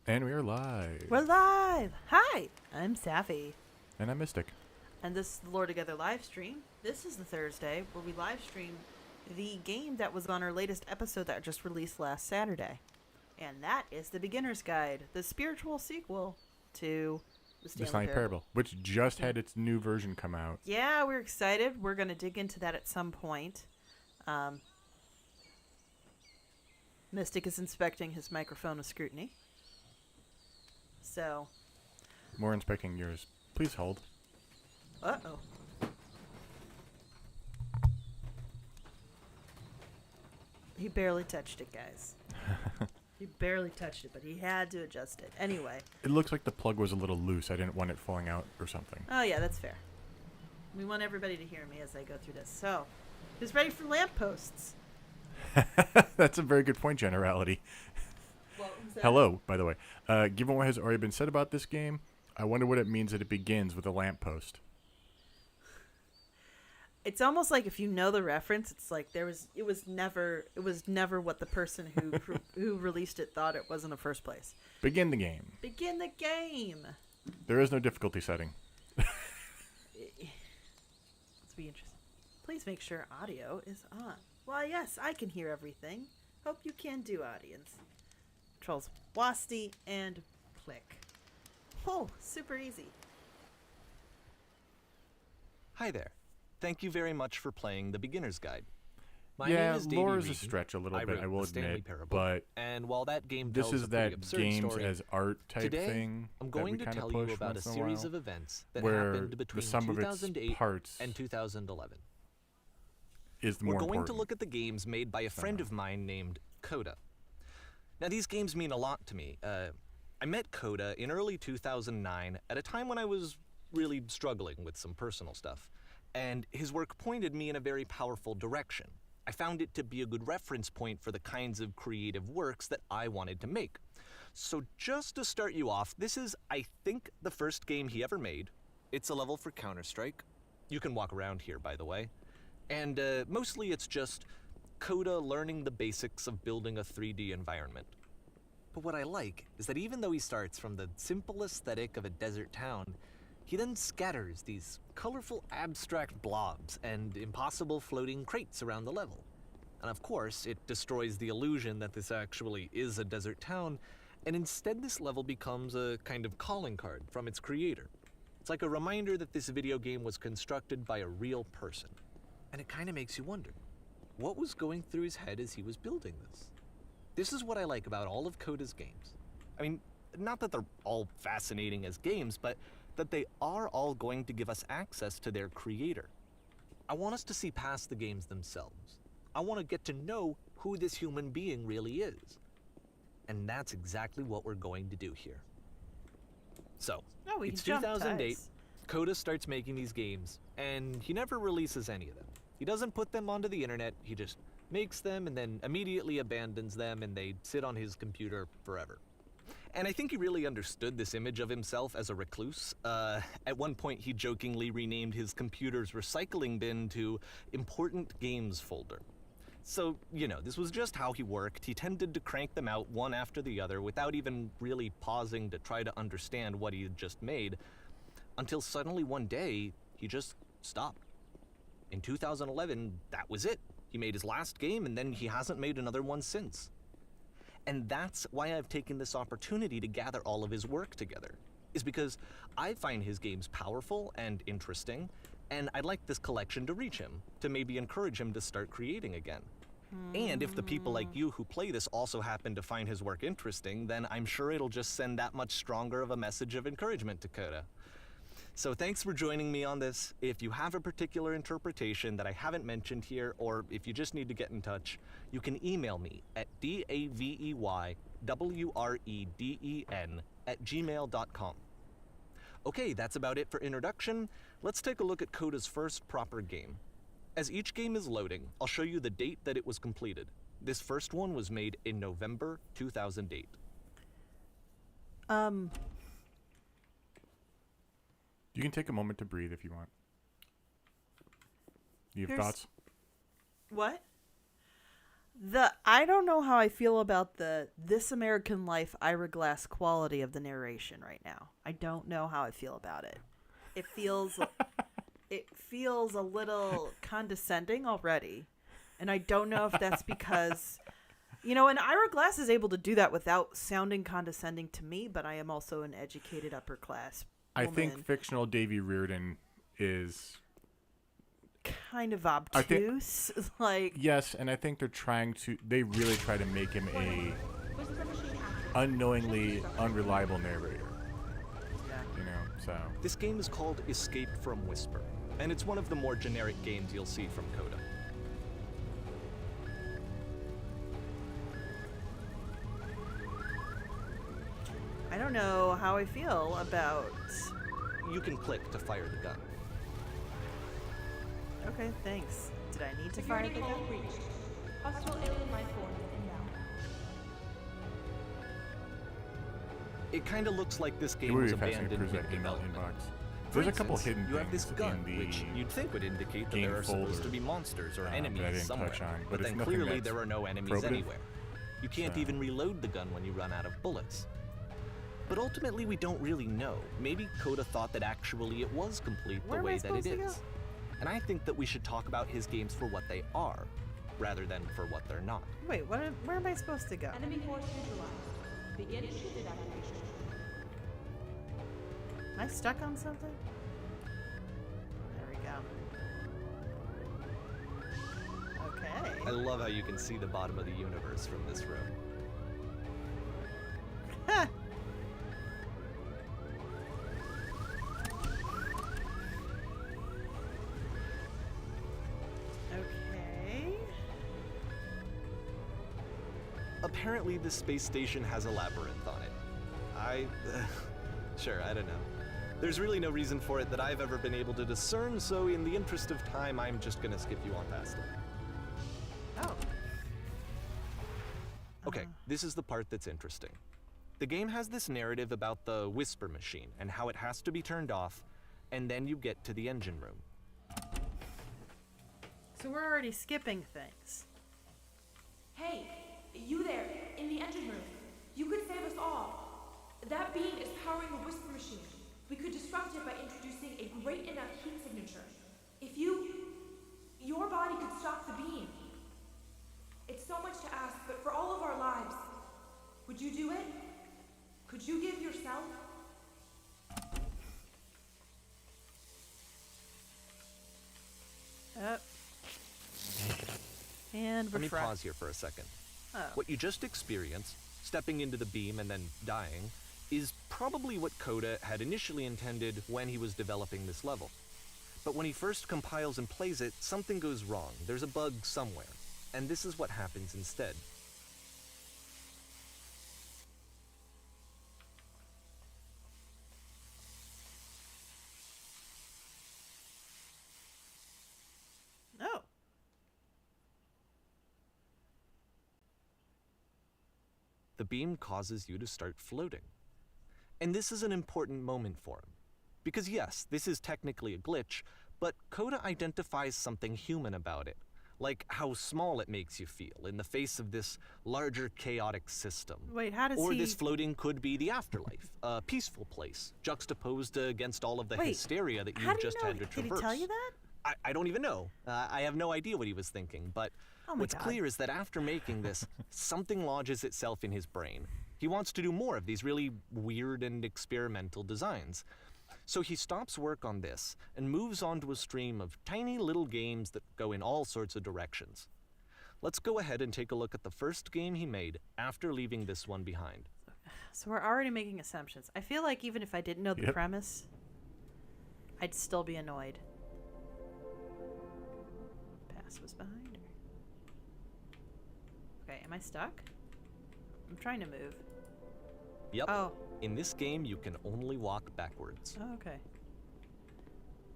And we are live. We're live! Hi, I'm Safi. And I'm Mystic. And this is the Lore Together live stream. This is the Thursday where we live stream the game that was on our latest episode that just released last Saturday. And that is The Beginner's Guide, the spiritual sequel to The Stanley Parable, which just had its new version come out. Yeah, we're excited. We're going to dig into that at some point. Mystic is inspecting his microphone with scrutiny. So. More inspecting yours. Please hold. Uh-oh. He barely touched it, guys. He barely touched it, but he had to adjust it. Anyway. It looks like the plug was a little loose. I didn't want it falling out or something. Oh, yeah, that's fair. We want everybody to hear me as I go through this. So, who's ready for lampposts? That's a very good point, Generality. Hello, by the way. Given what has already been said about this game, I wonder what it means that it begins with a lamppost. It's almost like if you know the reference, it's like it was never what the person who released it thought it was in the first place. Begin the game. Begin the game. There is no difficulty setting. Let's be interesting. Please make sure audio is on. Why, yes, I can hear everything. Hope you can do, audience. Controls WASD and click. Oh, super easy. Hi there. Thank you very much for playing The Beginner's Guide. My yeah, name is Davey lore is a Reed. stretch a little bit, I will admit, Parable, but and while that game this tells is a pretty that absurd games story, as art type today, thing I'm going that to we tell push you about a once in series while, of events that where happened between the sum of its 2008 parts and 2011. is the more We're going important. to look at the games made by a friend of mine named Coda. Now, these games mean a lot to me. I met Coda in early 2009 at a time when I was really struggling with some personal stuff, and his work pointed me in a very powerful direction. I found it to be a good reference point for the kinds of creative works that I wanted to make. So just to start you off, this is, I think, the first game he ever made. It's a level for CounterStrike. You can walk around here, by the way. And mostly it's just Coda learning the basics of building a 3D environment. But what I like is that even though he starts from the simple aesthetic of a desert town, he then scatters these colorful abstract blobs and impossible floating crates around the level. And of course, it destroys the illusion that this actually is a desert town, and instead this level becomes a kind of calling card from its creator. It's like a reminder that this video game was constructed by a real person. And it kind of makes you wonder, what was going through his head as he was building this? This is what I like about all of Coda's games. I mean, not that they're all fascinating as games, but that they are all going to give us access to their creator. I want us to see past the games themselves. I want to get to know who this human being really is. And that's exactly what we're going to do here. So, it's 2008, Coda starts making these games, and he never releases any of them. He doesn't put them onto the internet, he just makes them and then immediately abandons them, and they sit on his computer forever. And I think he really understood this image of himself as a recluse. At one point, he jokingly renamed his computer's recycling bin to Important Games Folder. So, you know, this was just how he worked. He tended to crank them out one after the other without even really pausing to try to understand what he had just made, until suddenly one day, he just stopped. In 2011, that was it. He made his last game, and then he hasn't made another one since. And that's why I've taken this opportunity to gather all of his work together, is because I find his games powerful and interesting, and I'd like this collection to reach him, to maybe encourage him to start creating again. And if the people like you who play this also happen to find his work interesting, then I'm sure it'll just send that much stronger of a message of encouragement to Coda. So thanks for joining me on this. If you have a particular interpretation that I haven't mentioned here, or if you just need to get in touch, you can email me at daveyWreden@gmail.com. Okay, that's about it for introduction. Let's take a look at Coda's first proper game. As each game is loading, I'll show you the date that it was completed. This first one was made in November 2008. You can take a moment to breathe if you want. You have thoughts? What? I don't know how I feel about the This American Life Ira Glass quality of the narration right now. I don't know how I feel about it. It feels a little condescending already. And I don't know if that's because, and Ira Glass is able to do that without sounding condescending to me, but I am also an educated upper class woman. I think fictional Davy Reardon is kind of obtuse. Yes, and I think they really try to make him a unknowingly unreliable narrator. So this game is called Escape from Whisper, and it's one of the more generic games you'll see from Coda. I don't know how I feel about... You can click to fire the gun. Okay, thanks. Did I need to fire the gun? Reached. Hostile alien life form inbound. It kind of looks like this it game would was be fascinating to abandoned peruse that in email development. inbox. For There's a couple instance, hidden you have this things gun, in the which you'd think would indicate that game there are supposed folder, to be monsters or that I enemies didn't somewhere. touch on, but it's then nothing clearly that's there are no enemies probative. anywhere. You can't So- even reload the gun when you run out of bullets. But ultimately, we don't really know. Maybe Coda thought that actually it was complete Where the am I way that it supposed to is. And I think that we should talk about his games for what they are, rather than for what they're not. Wait, where am I supposed to go? Enemy force neutralized. Begin ship evacuation. Am I stuck on something? There we go. Okay. I love how you can see the bottom of the universe from this room. Okay. Apparently, this space station has a labyrinth on it. Sure, I don't know. There's really no reason for it that I've ever been able to discern, so in the interest of time, I'm just gonna skip you on past it. Oh. Okay, this is the part that's interesting. The game has this narrative about the Whisper machine and how it has to be turned off, and then you get to the engine room. So we're already skipping things. Hey, you there, in the engine room. You could save us all. That beam is powering the Whisper machine. We could disrupt it by introducing a great enough heat signature. If your body could stop the beam. It's so much to ask, but for all of our lives, would you do it? Could you give yourself? And Let me refresh. pause here for a second. Oh. What you just experienced, stepping into the beam and then dying, is probably what Coda had initially intended when he was developing this level. But when he first compiles and plays it, something goes wrong. There's a bug somewhere. And this is what happens instead. Oh. The beam causes you to start floating. And this is an important moment for him. Because yes, this is technically a glitch, but Coda identifies something human about it. Like how small it makes you feel in the face of this larger chaotic system. Wait, how does Or he... this floating could be the afterlife, a peaceful place, juxtaposed against all of the Wait, hysteria that how you've do you just know? had to Did traverse. he tell you that? I don't even know. I have no idea what he was thinking, but Oh my what's God. clear is that after making this, something lodges itself in his brain. He wants to do more of these really weird and experimental designs. So he stops work on this and moves on to a stream of tiny little games that go in all sorts of directions. Let's go ahead and take a look at the first game he made after leaving this one behind. So we're already making assumptions. I feel like even if I didn't know the Yep. premise, I'd still be annoyed. Pass was behind her. Okay, am I stuck? I'm trying to move. Yep. Oh. In this game, you can only walk backwards. Oh, okay.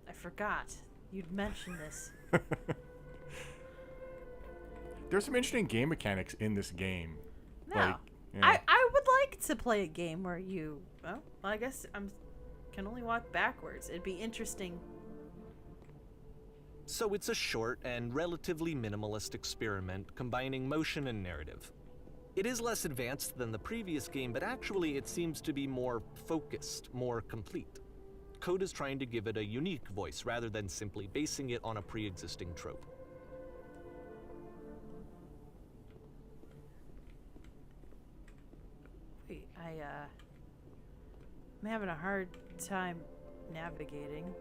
I forgot. You'd mentioned this. There's some interesting game mechanics in this game. No. Like, yeah. I would like to play a game where you... Well, I guess can only walk backwards. It'd be interesting. So it's a short and relatively minimalist experiment combining motion and narrative. It is less advanced than the previous game, but actually it seems to be more focused, more complete. Coda's trying to give it a unique voice rather than simply basing it on a pre-existing trope. Wait, I'm having a hard time navigating.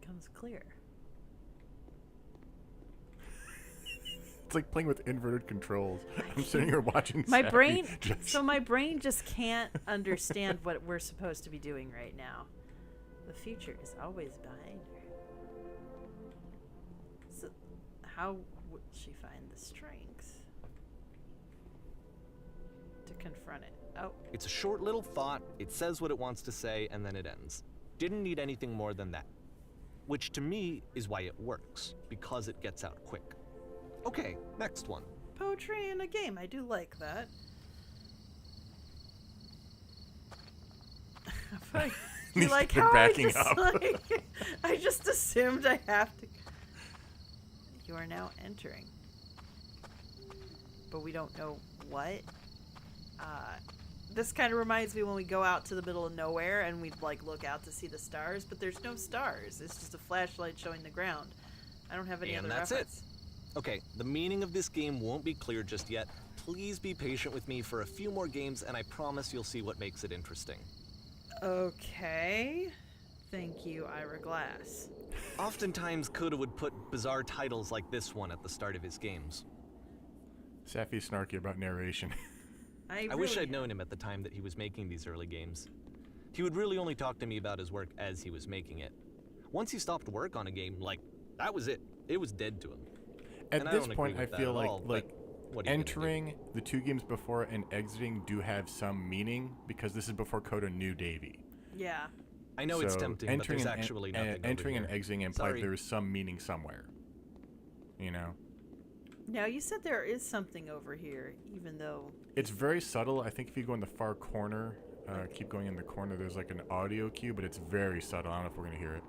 Becomes clear. It's like playing with inverted controls. I'm sitting here watching My Sappy brain, just- so my brain just can't understand what we're supposed to be doing right now. The future is always behind her. So, how would she find the strength to confront it? Oh, It's a short little thought, it says what it wants to say, and then it ends. Didn't need anything more than that. Which to me is why it works, because it gets out quick. Okay, next one. poetry in a game. I do like that. You He's like been how backing I just up. like I just assumed I have to. You are now entering, but we don't know what. This kind of reminds me when we go out to the middle of nowhere and we like look out to see the stars, but there's no stars. It's just a flashlight showing the ground. I don't have any And other that's reference. Okay, the meaning of this game won't be clear just yet. Please be patient with me for a few more games, and I promise you'll see what makes it interesting. Okay. Thank you, Ira Glass. Oftentimes, Coda would put bizarre titles like this one at the start of his games. Sappy's snarky about narration. I wish I'd known him at the time that he was making these early games. He would really only talk to me about his work as he was making it. Once he stopped work on a game, like, that was it. It was dead to him. At And I this don't agree point, I with that feel at all, like but what are you gonna do? entering the two games before and exiting do have some meaning because this is before Coda knew Davey. Yeah. I know it's So tempting, but there's actually nothing entering over and here. exiting imply Sorry. there is some meaning somewhere. You know? Now, you said there is something over here, even though... It's very subtle. I think if you go in the far corner, keep going in the corner, there's like an audio cue, but it's very subtle. I don't know if we're going to hear it.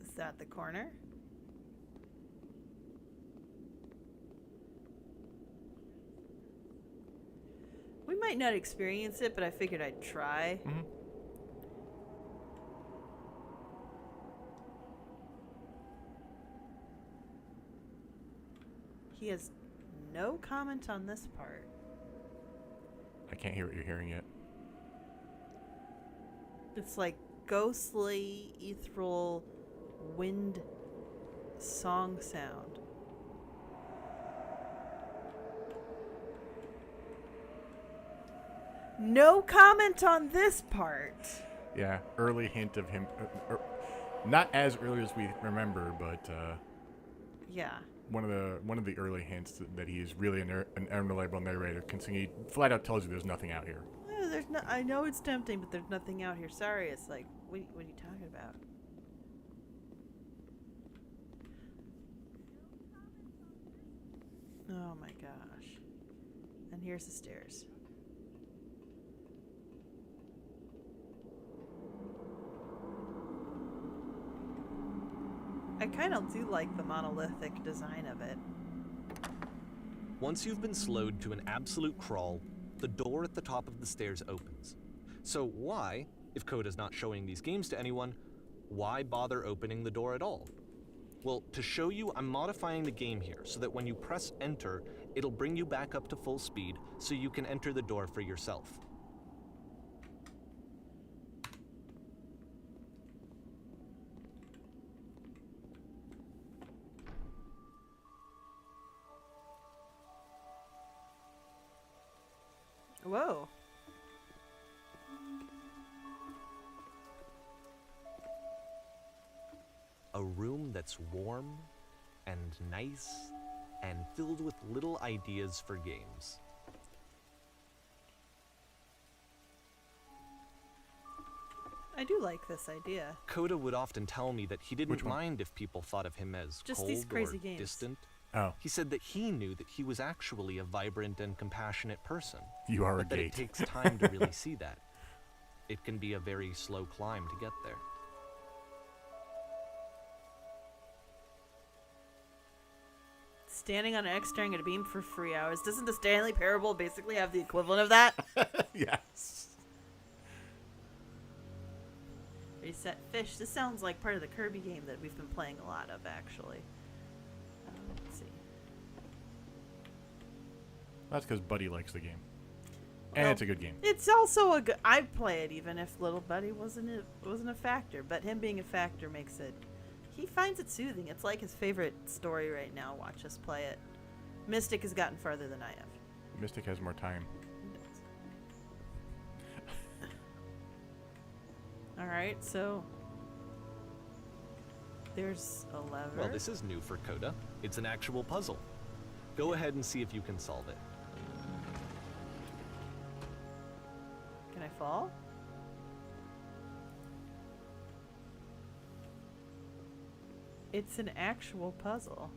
Is that the corner? We might not experience it, but I figured I'd try. Mm-hmm. He has no comment on this part. I can't hear what you're hearing yet. It's like ghostly, ethereal wind song sound. No comment on this part. Yeah, early hint of him. Not as early as we remember, but Yeah. one of the early hints that he is really an unreliable narrator. Considering he flat out tells you there's nothing out here. There's no. I know it's tempting, but there's nothing out here. Sorry, it's like, what are you talking about? Oh my gosh. And here's the stairs. I kind of do like the monolithic design of it. Once you've been slowed to an absolute crawl, the door at the top of the stairs opens. So why, if Coda's not showing these games to anyone, why bother opening the door at all? Well, to show you, I'm modifying the game here so that when you press enter, it'll bring you back up to full speed so you can enter the door for yourself. Whoa. A room that's warm and nice and filled with little ideas for games. I do like this idea. Coda would often tell me that he Which didn't one? mind if people thought of him as Just cold these crazy or games. distant. Oh, He said that he knew that he was actually a vibrant and compassionate person. you are a But that it gate. takes time to really see that. It can be a very slow climb to get there. Standing on an X staring at a beam for 3 hours. Doesn't the Stanley Parable basically have the equivalent of that? Yes. Reset fish. This sounds like part of the Kirby game that we've been playing a lot of, actually. Let's see. That's because Buddy likes the game. And Well, it's a good game. It's also a good. I'd play it even if Little Buddy wasn't a factor, but him being a factor makes it. He finds it soothing. It's like his favorite story right now. Watch us play it. Mystic has gotten farther than I have. Mystic has more time. All right, so there's a lever. Well, this is new for Coda. It's an actual puzzle. Go ahead and see if you can solve it. Can I fall? It's an actual puzzle.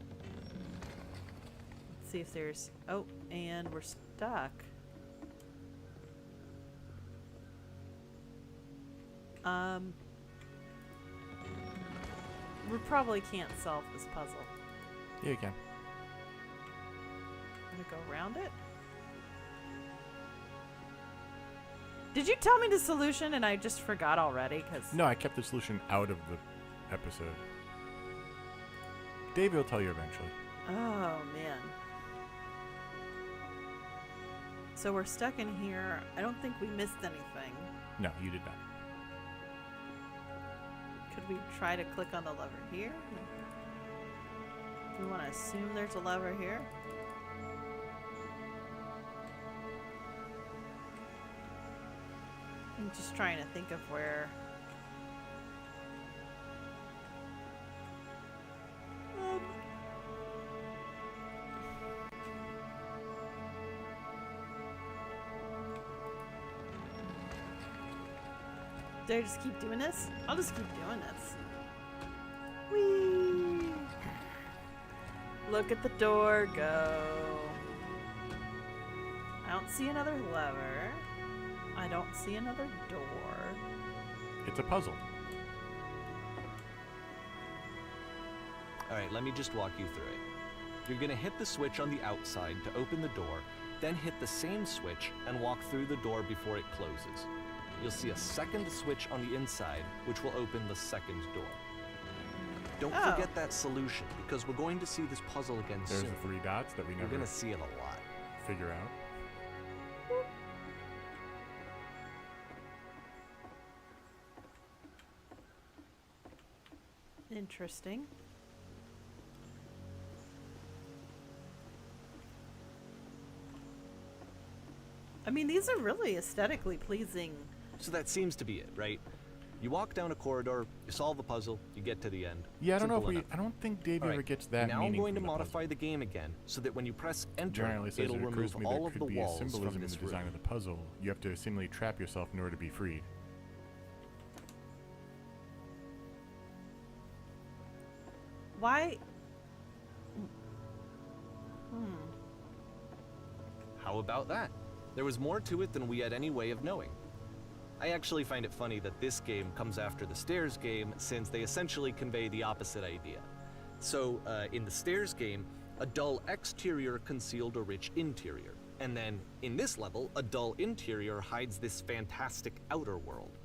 Let's see if there's... Oh, and we're stuck. We probably can't solve this puzzle. Yeah, you can. Gonna go around it? Did you tell me the solution and I just forgot already? Cause No, I kept the solution out of the episode. Davey will tell you eventually. Oh, man. So we're stuck in here. I don't think we missed anything. No, you did not. Could we try to click on the lever here? We want to assume there's a lever here. I'm just trying to think of where... Do I just keep doing this? I'll just keep doing this. Whee! Look at the door go. I don't see another lever. I don't see another door. It's a puzzle. Alright, let me just walk you through it. You're gonna hit the switch on the outside to open the door, then hit the same switch and walk through the door before it closes. You'll see a second switch on the inside, which will open the second door. Don't Oh. forget that solution, because we're going to see this puzzle again There's soon. the 3 dots that we We're never gonna see it a lot. figure out. Interesting. I mean, these are really aesthetically pleasing. So that seems to be it, right? You walk down a corridor, you solve a puzzle, you get to the end. Yeah, I don't know if Simple we. enough. I don't think Davey All ever right, gets that now I'm meaning going to from the modify puzzle. the game again, so that when you press enter, Generally says it'll it occurs remove to me all there of the could be a walls symbolism from in this the design room. of the puzzle. You have to seemingly trap yourself in order to be freed. Why? How about that? There was more to it than we had any way of knowing. I actually find it funny that this game comes after the Stairs game, since they essentially convey the opposite idea. So, in the Stairs game, a dull exterior concealed a rich interior. And then, in this level, a dull interior hides this fantastic outer world.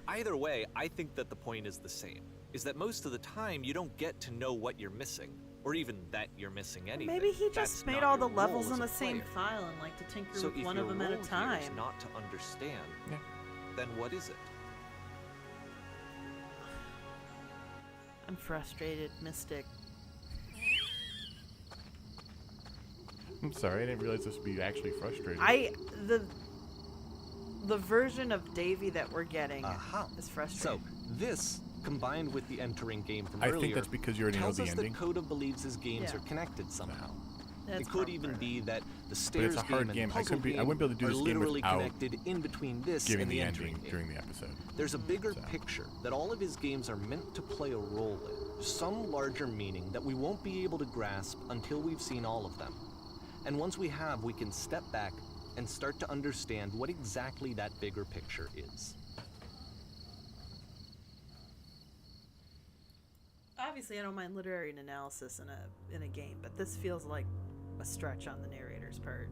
Either way, I think that the point is the same, is that most of the time you don't get to know what you're missing, or even that you're missing anything. Maybe he That's just made not all the your role levels as on a the same player. file and like to tinker So with if one your of them at a role here time. is not to understand, Yeah. then what is it? I'm frustrated, Mystic. I'm sorry, I didn't realize this would be actually frustrating. The version of Davy that we're getting Aha. is frustrating. So, this, combined with the entering game from I earlier, think that's because you already know tells the us ending. that Coda believes his games Yeah. are connected somehow. That's it could even heartburn. be that the But Stairs it's a hard game game. and I Puzzle wouldn't be game able to do are this game literally without connected in between this giving and the the ending entering game. during the episode. There's a bigger picture that all of his games are meant to play a role in, some larger meaning that we won't be able to grasp until we've seen all of them. And once we have, we can step back and start to understand what exactly that bigger picture is. Obviously, I don't mind literary analysis in a game, but this feels like a stretch on the narrator's part.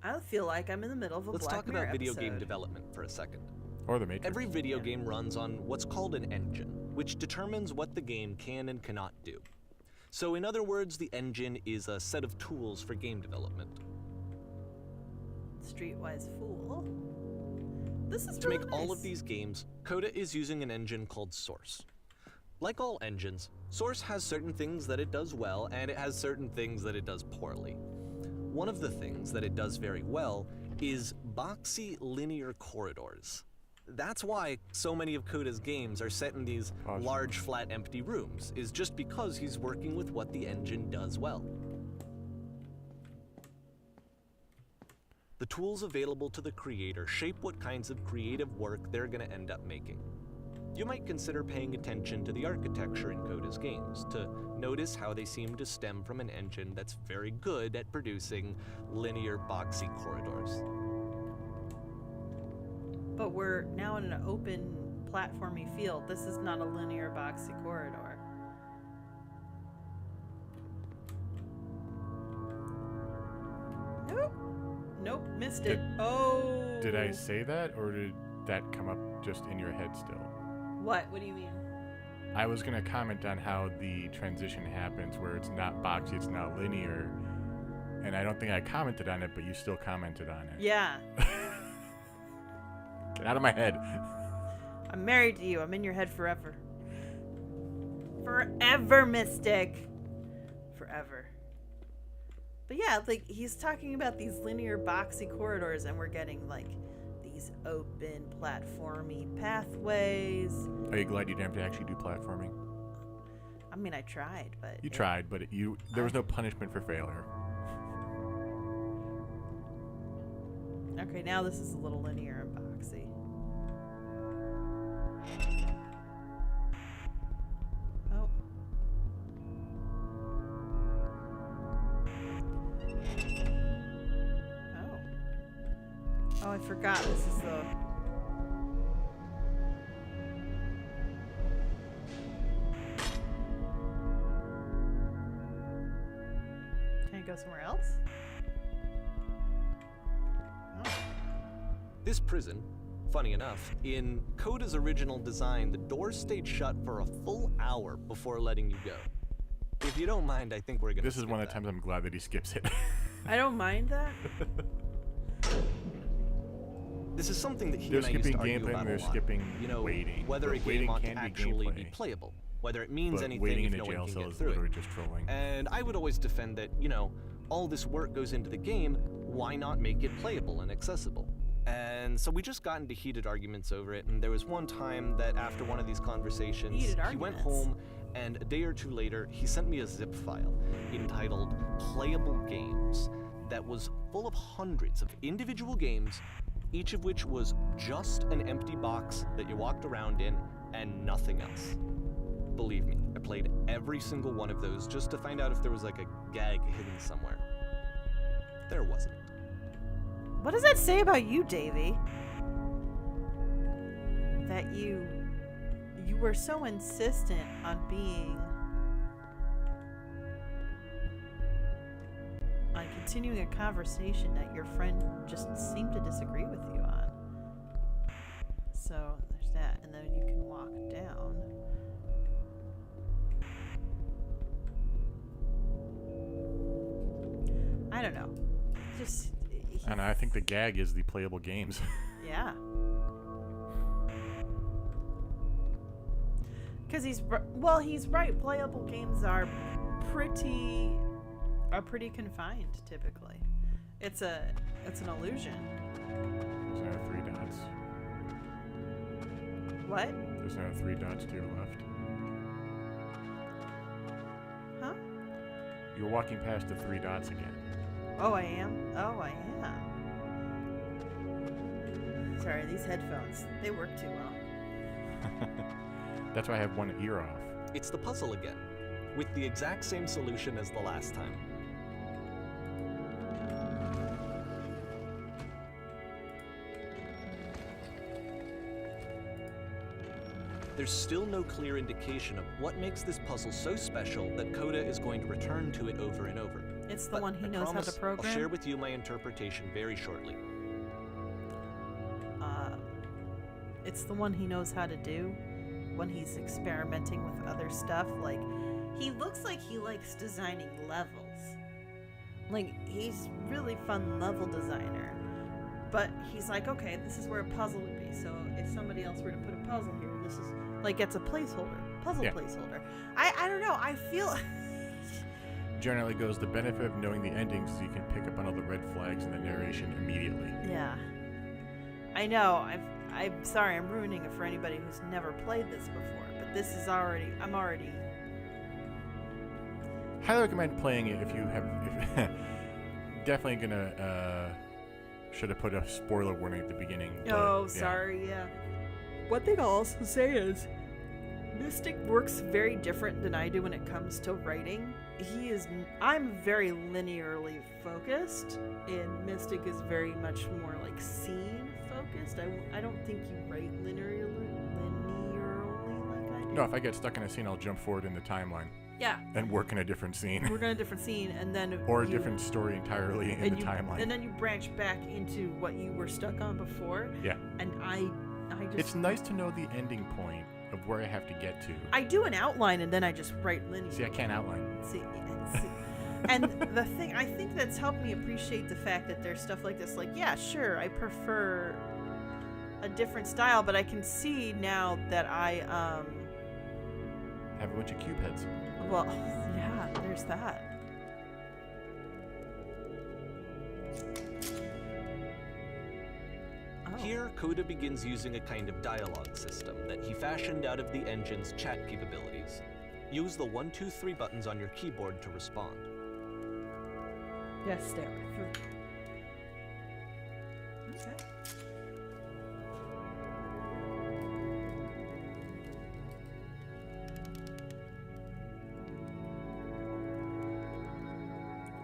I feel like I'm in the middle of a Let's Black talk Mirror about video episode. game development for a second. Or the Matrix. Every video game runs on what's called an engine, which determines what the game can and cannot do. So in other words, the engine is a set of tools for game development. Streetwise Fool. This is To really make all nice. of these games, Coda is using an engine called Source. Like all engines, Source has certain things that it does well, and it has certain things that it does poorly. One of the things that it does very well is boxy linear corridors. That's why so many of Coda's games are set in these large, flat, empty rooms, is just because he's working with what the engine does well. The tools available to the creator shape what kinds of creative work they're going to end up making. You might consider paying attention to the architecture in Coda's games to notice how they seem to stem from an engine that's very good at producing linear, boxy corridors. But we're now in an open, platformy field. This is not a linear, boxy corridor. Nope. Nope, missed it. Oh. Did I say that, or did that come up just in your head still? What? What do you mean? I was going to comment on how the transition happens where it's not boxy, it's not linear. And I don't think I commented on it, but you still commented on it. Yeah. Get out of my head. I'm married to you. I'm in your head forever. Forever, Mystic. Forever. But yeah, like, he's talking about these linear, boxy corridors, and we're getting, like, these open, platformy pathways. Are you glad you didn't have to actually do platforming? I mean, I tried, but... You tried, but there was no punishment for failure. Okay, now this is a little linear and boxy. Oh. Oh, I forgot this is the... Can I go somewhere else? Oh. This prison, funny enough, in Coda's original design, the doors stayed shut for a full hour before letting you go. If you don't mind, I think we're gonna This is skip one of the that. times I'm glad that he skips it. I don't mind that. This is something that he They're and I used to skipping argue gameplay about and a they're lot. skipping You know, waiting. whether But a game waiting ought can to be actually be gameplay. playable, whether it means But anything waiting if in a no one jail can cell get is through it. literally just trolling. And I would always defend that, you know, all this work goes into the game, why not make it playable and accessible? And so we just got into heated arguments over it, and there was one time that after one of these conversations, Heated he went arguments. home, and a day or two later, he sent me a zip file entitled Playable Games that was full of hundreds of individual games, each of which was just an empty box that you walked around in and nothing else. Believe me, I played every single one of those just to find out if there was like a gag hidden somewhere. There wasn't. What does that say about you, Davey? That you were so insistent on continuing a conversation that your friend just seemed to disagree with you on. So there's that, and then you can walk down. I don't know. Just And I think the gag is the playable games. yeah. Because he's right. Playable games are pretty confined typically. It's an illusion. There's now 3 dots. What? There's now 3 dots to your left. Huh? You're walking past the 3 dots again. Oh, I am? Oh, I am. Sorry, these headphones, they work too well. That's why I have one ear off. It's the puzzle again, with the exact same solution as the last time. There's still no clear indication of what makes this puzzle so special that Coda is going to return to it over and over. It's the But one he I knows how to promise program? I'll share with you my interpretation very shortly. It's the one he knows how to do when he's experimenting with other stuff. Like, he looks like he likes designing levels. Like, he's really fun level designer. But he's like, okay, this is where a puzzle would be. So if somebody else were to put a puzzle here, this is like, it's a placeholder, puzzle placeholder. I don't know. I feel Generally goes, the benefit of knowing the endings is you can pick up on all the red flags in the narration immediately. yeah. I know. I'm sorry. I'm ruining it for anybody who's never played this before. But this is already. I'm already. Highly recommend playing it if you have. Definitely gonna. Should have put a spoiler warning at the beginning. Oh, but, yeah. sorry, yeah. One thing I'll also say is, Mystic works very different than I do when it comes to writing. I'm very linearly focused, and Mystic is very much more like scene focused. I don't think you write linearly like I do. No, if I get stuck in a scene, I'll jump forward in the timeline Yeah. and work in a different scene. We're going to a different scene, and then Or a different story entirely in the timeline. And then you branch back into what you were stuck on before. Yeah. And I just... It's nice to know the ending point of where I have to get to. I do an outline, and then I just write linear. See, I can't outline. And the thing, I think that's helped me appreciate the fact that there's stuff like this. Like, yeah, sure, I prefer a different style, but I can see now that I, Have a bunch of cube heads. well, yeah, there's that. Oh. Here, Coda begins using a kind of dialogue system that he fashioned out of the engine's chat capabilities. Use the 1, 2, 3 buttons on your keyboard to respond. Yes, there. Okay.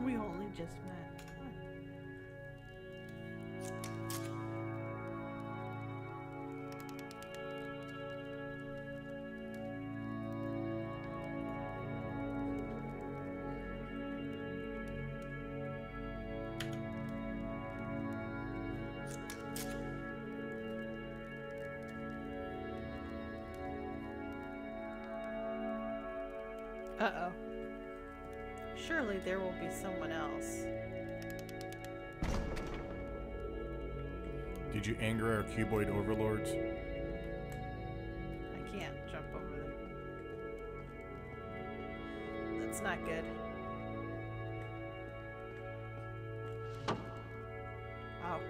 We only just met. Uh-oh. Surely there will be someone else. Did you anger our cuboid overlords? I can't jump over there. That's not good. Oh.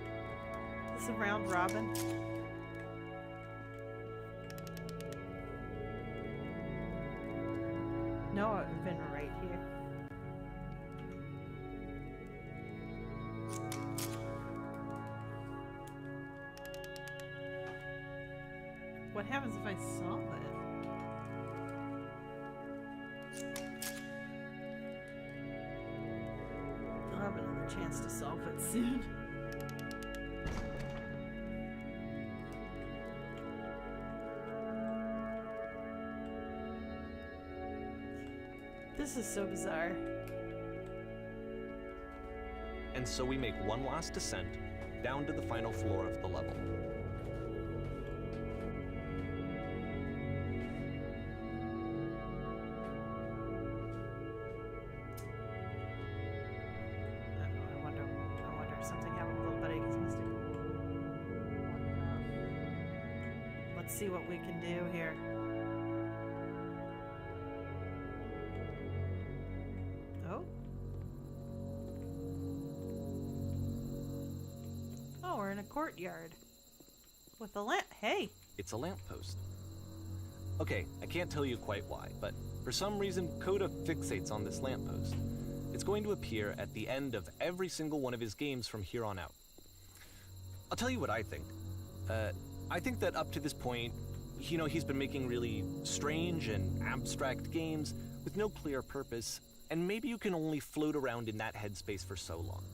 Is this a round robin? No, I've been right here. What happens if I solve it? I'll have another chance to solve it soon. This is so bizarre. And so we make one last descent down to the final floor of the level. I wonder if something happened with little buddy gets Mystic. Let's see what we can do here. Oh. Oh, we're in a courtyard. With a lamp. Hey! It's a lamppost. Okay, I can't tell you quite why, but for some reason Coda fixates on this lamppost. It's going to appear at the end of every single one of his games from here on out. I'll tell you what I think. I think that up to this point, he's been making really strange and abstract games with no clear purpose, and maybe you can only float around in that headspace for so long.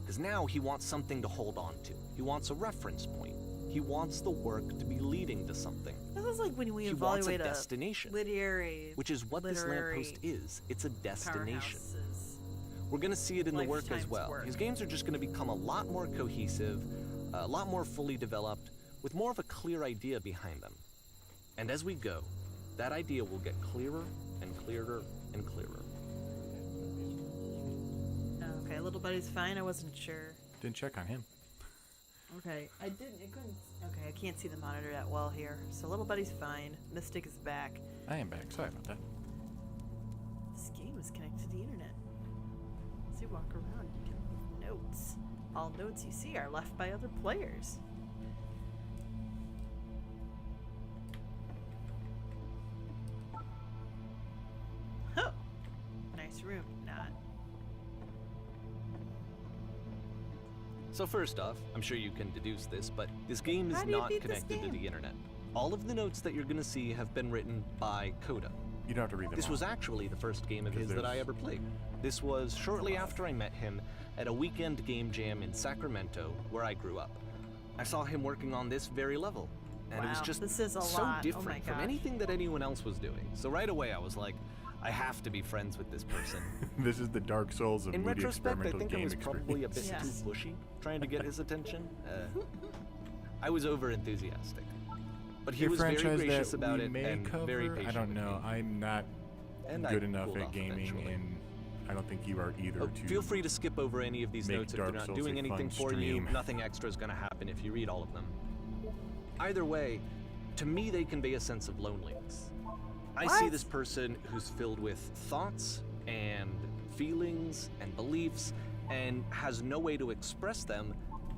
Because now he wants something to hold on to. He wants a reference point. He wants the work to be leading to something. This is like when we He wants evaluate a destination, literary, which is what this lamppost is. It's a destination. We're going to see it in the work as well. His games are just going to become a lot more cohesive, a lot more fully developed, with more of a clear idea behind them. And as we go, that idea will get clearer and clearer and clearer. Okay, little buddy's fine. I wasn't sure. Didn't check on him. Okay, it couldn't. Okay, I can't see the monitor that well here. So little buddy's fine. Mystic is back. I am back. Sorry about that. This game is connected to the internet. As you walk around, you can leave notes. All notes you see are left by other players. Oh, nice room. Not. So first off, I'm sure you can deduce this, but this game is How do you not beat this connected to game? the internet. All of the notes that you're going to see have been written by Coda. You don't have to read them This all. was actually the first game of Because his that I there's- ever played. This was shortly after I met him at a weekend game jam in Sacramento, where I grew up. I saw him working on this very level, and it was Wow, just this is a so lot. Oh different my from gosh. anything that anyone else was doing. So right away I was like, I have to be friends with this person. This is the Dark Souls of In moody retrospect, I experimental think I game was probably a bit Yes. too pushy, trying to get his attention. I was over-enthusiastic. But he A was very franchise gracious that about we it may and cover? very patient I don't with know. me. I'm not And I good enough pulled at off gaming, eventually. and I don't think you are either. Oh, to feel free to skip over any of these make notes if they're Dark not Souls doing a anything fun for you. stream. Nothing extra is going to happen if you read all of them. Either way, to me they convey a sense of loneliness. I see What? this person who's filled with thoughts and feelings and beliefs and has no way to express them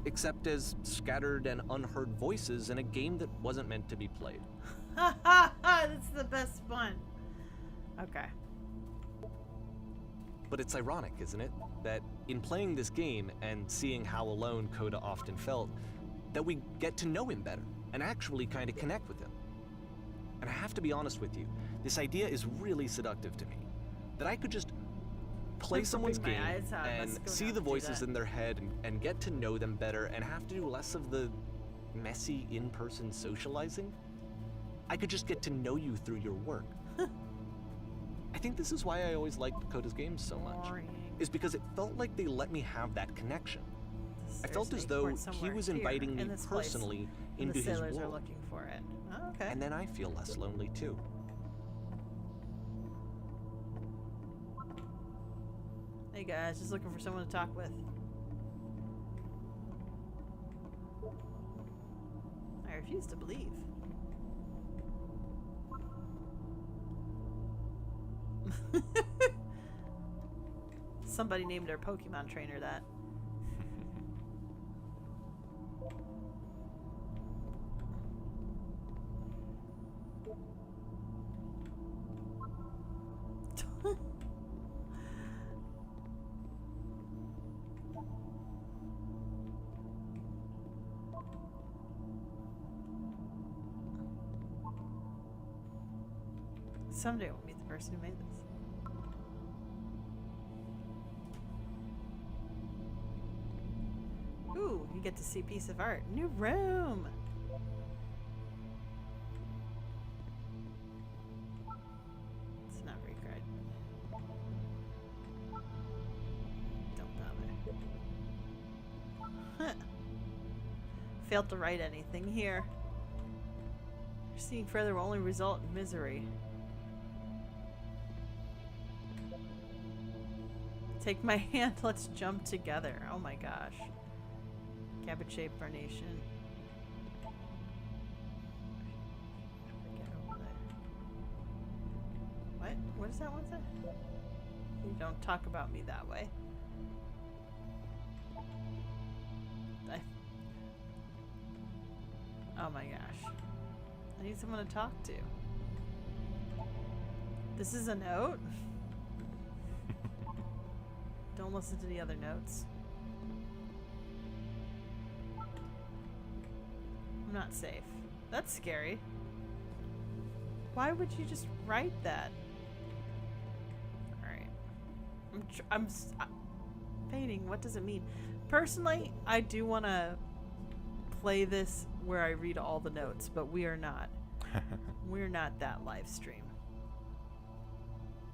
except as scattered and unheard voices in a game that wasn't meant to be played. Ha ha ha! That's the best one. Okay. But it's ironic, isn't it? That in playing this game and seeing how alone Coda often felt, that we get to know him better and actually kind of connect with him. And I have to be honest with you, this idea is really seductive to me. That I could just play I'm someone's flipping game my eyes out. and Let's go see down the and do voices that. in their head and get to know them better and have to do less of the messy in-person socializing. I could just get to know you through your work. I think this is why I always liked Coda's games so much, Boring. is because it felt like they let me have that connection. I There's felt an as though acorn he somewhere was here inviting me in this place, personally and into the his sailors are world. looking for it. Oh, okay. And then I feel less lonely too. Hey guys, just looking for someone to talk with. I refuse to believe. Somebody named their Pokemon trainer that. Someday we'll meet the person who made this. Ooh, you get to see a piece of art. New room! It's not very great. Don't bother. Failed to write anything here. Proceeding further will only result in misery. Take my hand, let's jump together. Oh my gosh. Cabbage-shaped carnation. Get over there. What? What does that one say? You don't talk about me that way. Oh my gosh. I need someone to talk to. This is a note? Don't listen to the other notes. I'm not safe. That's scary. Why would you just write that? Alright. I'm painting. What does it mean? Personally, I do want to play this where I read all the notes, but we are not. We're not that live stream.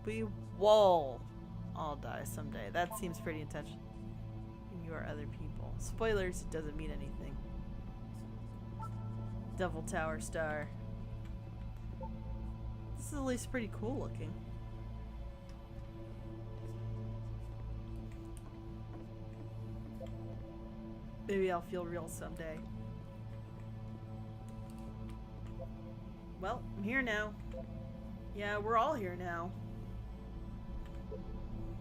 We will all die someday. That seems pretty intentional. And you are other people. Spoilers, it doesn't mean anything. Devil Tower Star. This is at least pretty cool looking. Maybe I'll feel real someday. Well, I'm here now. Yeah, we're all here now.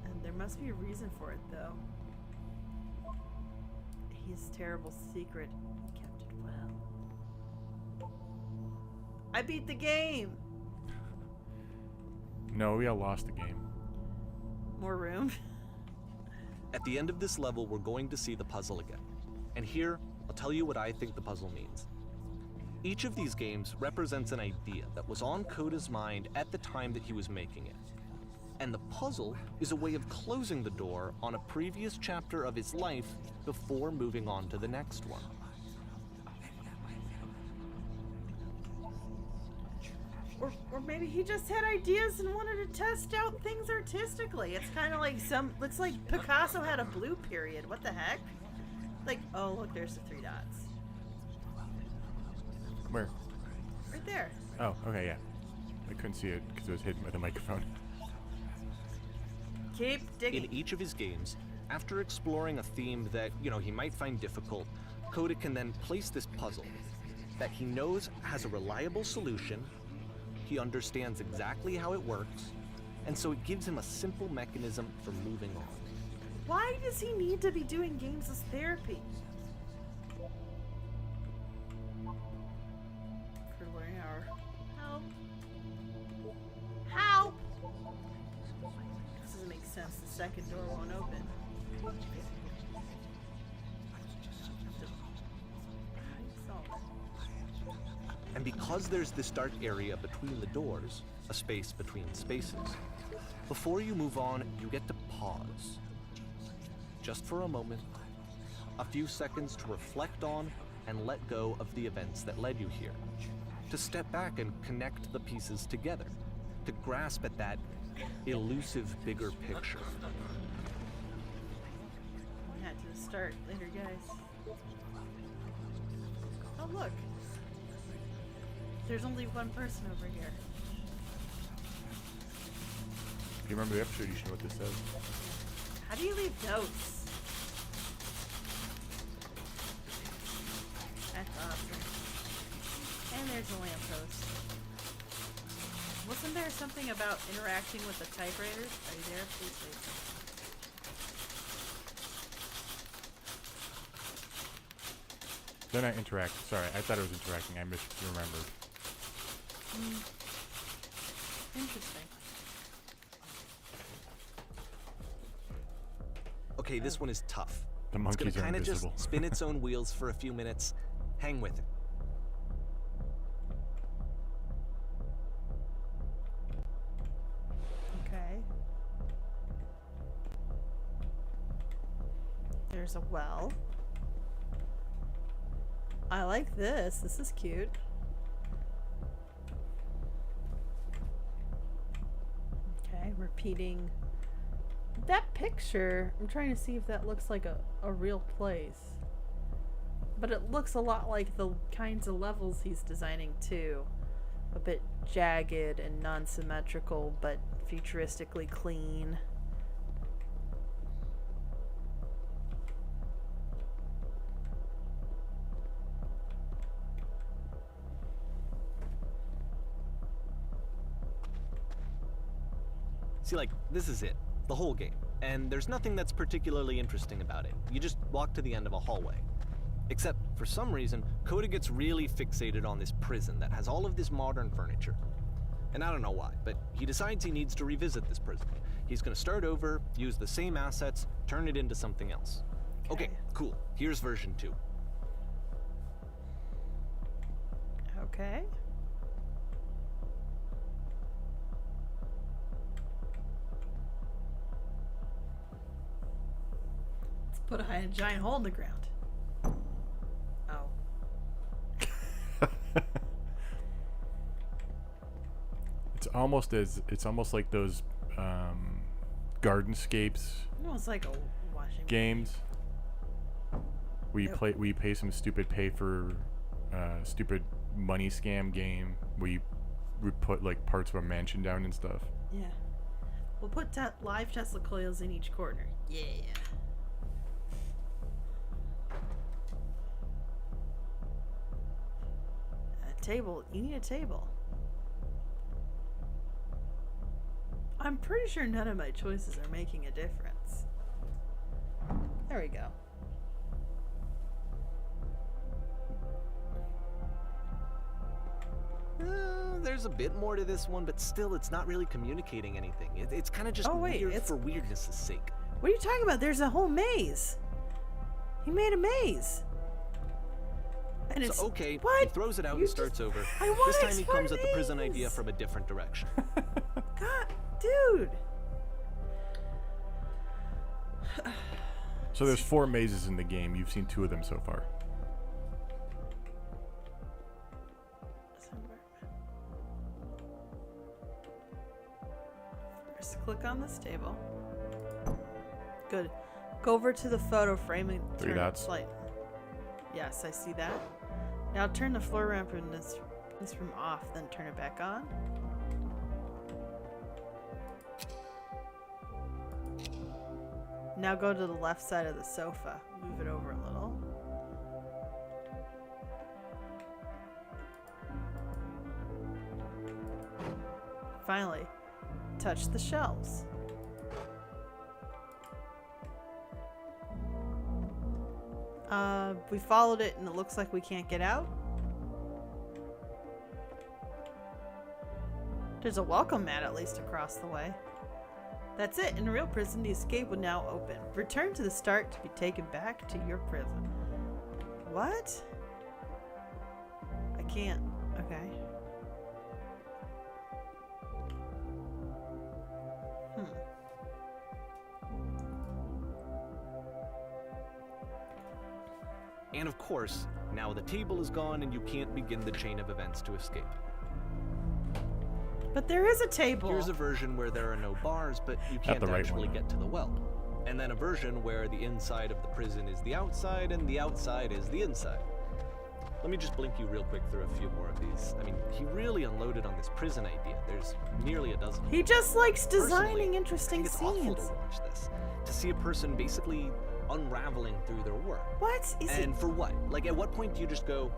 And there must be a reason for it, though. His terrible secret. He kept it well. I beat the game! No, we all lost the game. More room? At the end of this level, we're going to see the puzzle again. And here, I'll tell you what I think the puzzle means. Each of these games represents an idea that was on Coda's mind at the time that he was making it. And the puzzle is a way of closing the door on a previous chapter of his life before moving on to the next one. Or maybe he just had ideas and wanted to test out things artistically. It's kind of like looks like Picasso had a blue period. What the heck? Like, oh look, there's the 3 dots. Where? Right there. Oh, okay, yeah. I couldn't see it because it was hidden by the microphone. Keep digging. In each of his games, after exploring a theme that, he might find difficult, Coda can then place this puzzle that he knows has a reliable solution, he understands exactly how it works, and so it gives him a simple mechanism for moving on. Why does he need to be doing games as therapy? For learning our help. Help! This doesn't make sense. The second door won't open. And because there's this dark area between the doors, a space between spaces, before you move on, you get to pause. Just for a moment, a few seconds to reflect on and let go of the events that led you here, to step back and connect the pieces together, to grasp at that elusive bigger picture. We had to start later, guys. Oh, look. There's only one person over here. If you remember the episode, you should know what this says. How do you leave notes? That's awesome. And there's a lamppost. Wasn't there something about interacting with the typewriters? Are you there? Please wait. Then I interact. Sorry, I thought it was interacting. I misremembered. Interesting. Okay, this one is tough. The It's monkeys gonna are kind of just invisible. spin its own wheels for a few minutes. Hang with it. Okay. There's a well. I like this. This is cute. Okay, repeating. That picture, I'm trying to see if that looks like a real place. But it looks a lot like the kinds of levels he's designing too. A bit jagged and non-symmetrical, but futuristically clean. See, like, this is it. The whole game. And there's nothing that's particularly interesting about it. You just walk to the end of a hallway. Except, for some reason, Coda gets really fixated on this prison that has all of this modern furniture. And I don't know why, but he decides he needs to revisit this prison. He's going to start over, use the same assets, turn it into something else. Okay, cool. Here's version 2. Okay. Let's put a giant hole in the ground. Oh. It's almost like those Gardenscapes Almost like a washing games. We pay some stupid stupid money scam game where you put like parts of a mansion down and stuff. Yeah. We'll put live Tesla coils in each corner. Yeah. A table. You need a table. I'm pretty sure none of my choices are making a difference. There we go. There's a bit more to this one, but still, it's not really communicating anything. It's kind of just weird for weirdness' sake. What are you talking about? There's a whole maze. He made a maze. And So, it's okay, what? he throws it out You and starts over. I want This time he comes at the prison idea explanations. from a different direction. God, dude. So there's 4 mazes in the game. You've seen 2 of them so far. First, click on this table. Good. Go over to the photo frame and 3 turn dots. Light. Yes, I see that. Now turn the floor ramp in this room off, then turn it back on. Now go to the left side of the sofa. Move it over a little. Finally, touch the shelves. We followed it and it looks like we can't get out. There's a welcome mat at least across the way. That's it. In a real prison, the escape would now open. Return to the start to be taken back to your prison. What? I can't. Okay. And of course, now the table is gone and you can't begin the chain of events to escape. But there is a table. Here's a version where there are no bars, but you can't the right actually one. get to the well. And then a version where the inside of the prison is the outside and the outside is the inside. Let me just blink you real quick through a few more of these. I mean, he really unloaded on this prison idea. There's nearly a dozen. He just likes designing Personally, interesting I think it's awful scenes. to watch this. To see a person basically unraveling through their work. What is And it? for what? Like, at what point do you just go,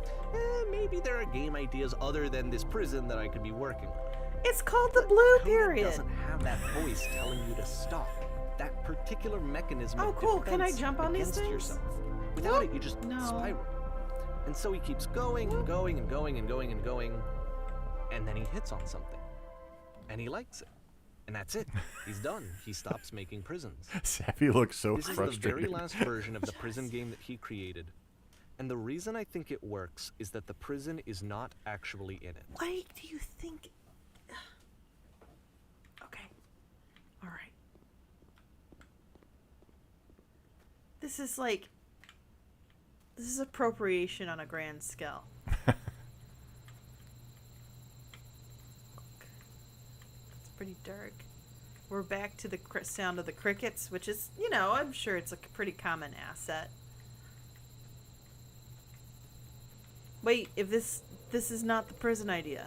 maybe there are game ideas other than this prison that I could be working on? It's called the blue Coda period. doesn't have that voice telling you to stop. That particular mechanism Oh, of cool. Can I defense jump on these against things? yourself. Without Nope. it, you just No. spiral. And so he keeps going and going and going and going and going, and then he hits on something. And he likes it. And that's it. He's done. He stops making prisons. Savvy looks so This is the frustrated. very last version of the prison game that he created. And the reason I think it works is that the prison is not actually in it. Why do you think? Okay. All right. This is appropriation on a grand scale. It's pretty dark. We're back to the sound of the crickets, which is, I'm sure it's a pretty common asset. Wait, if this is not the prison idea.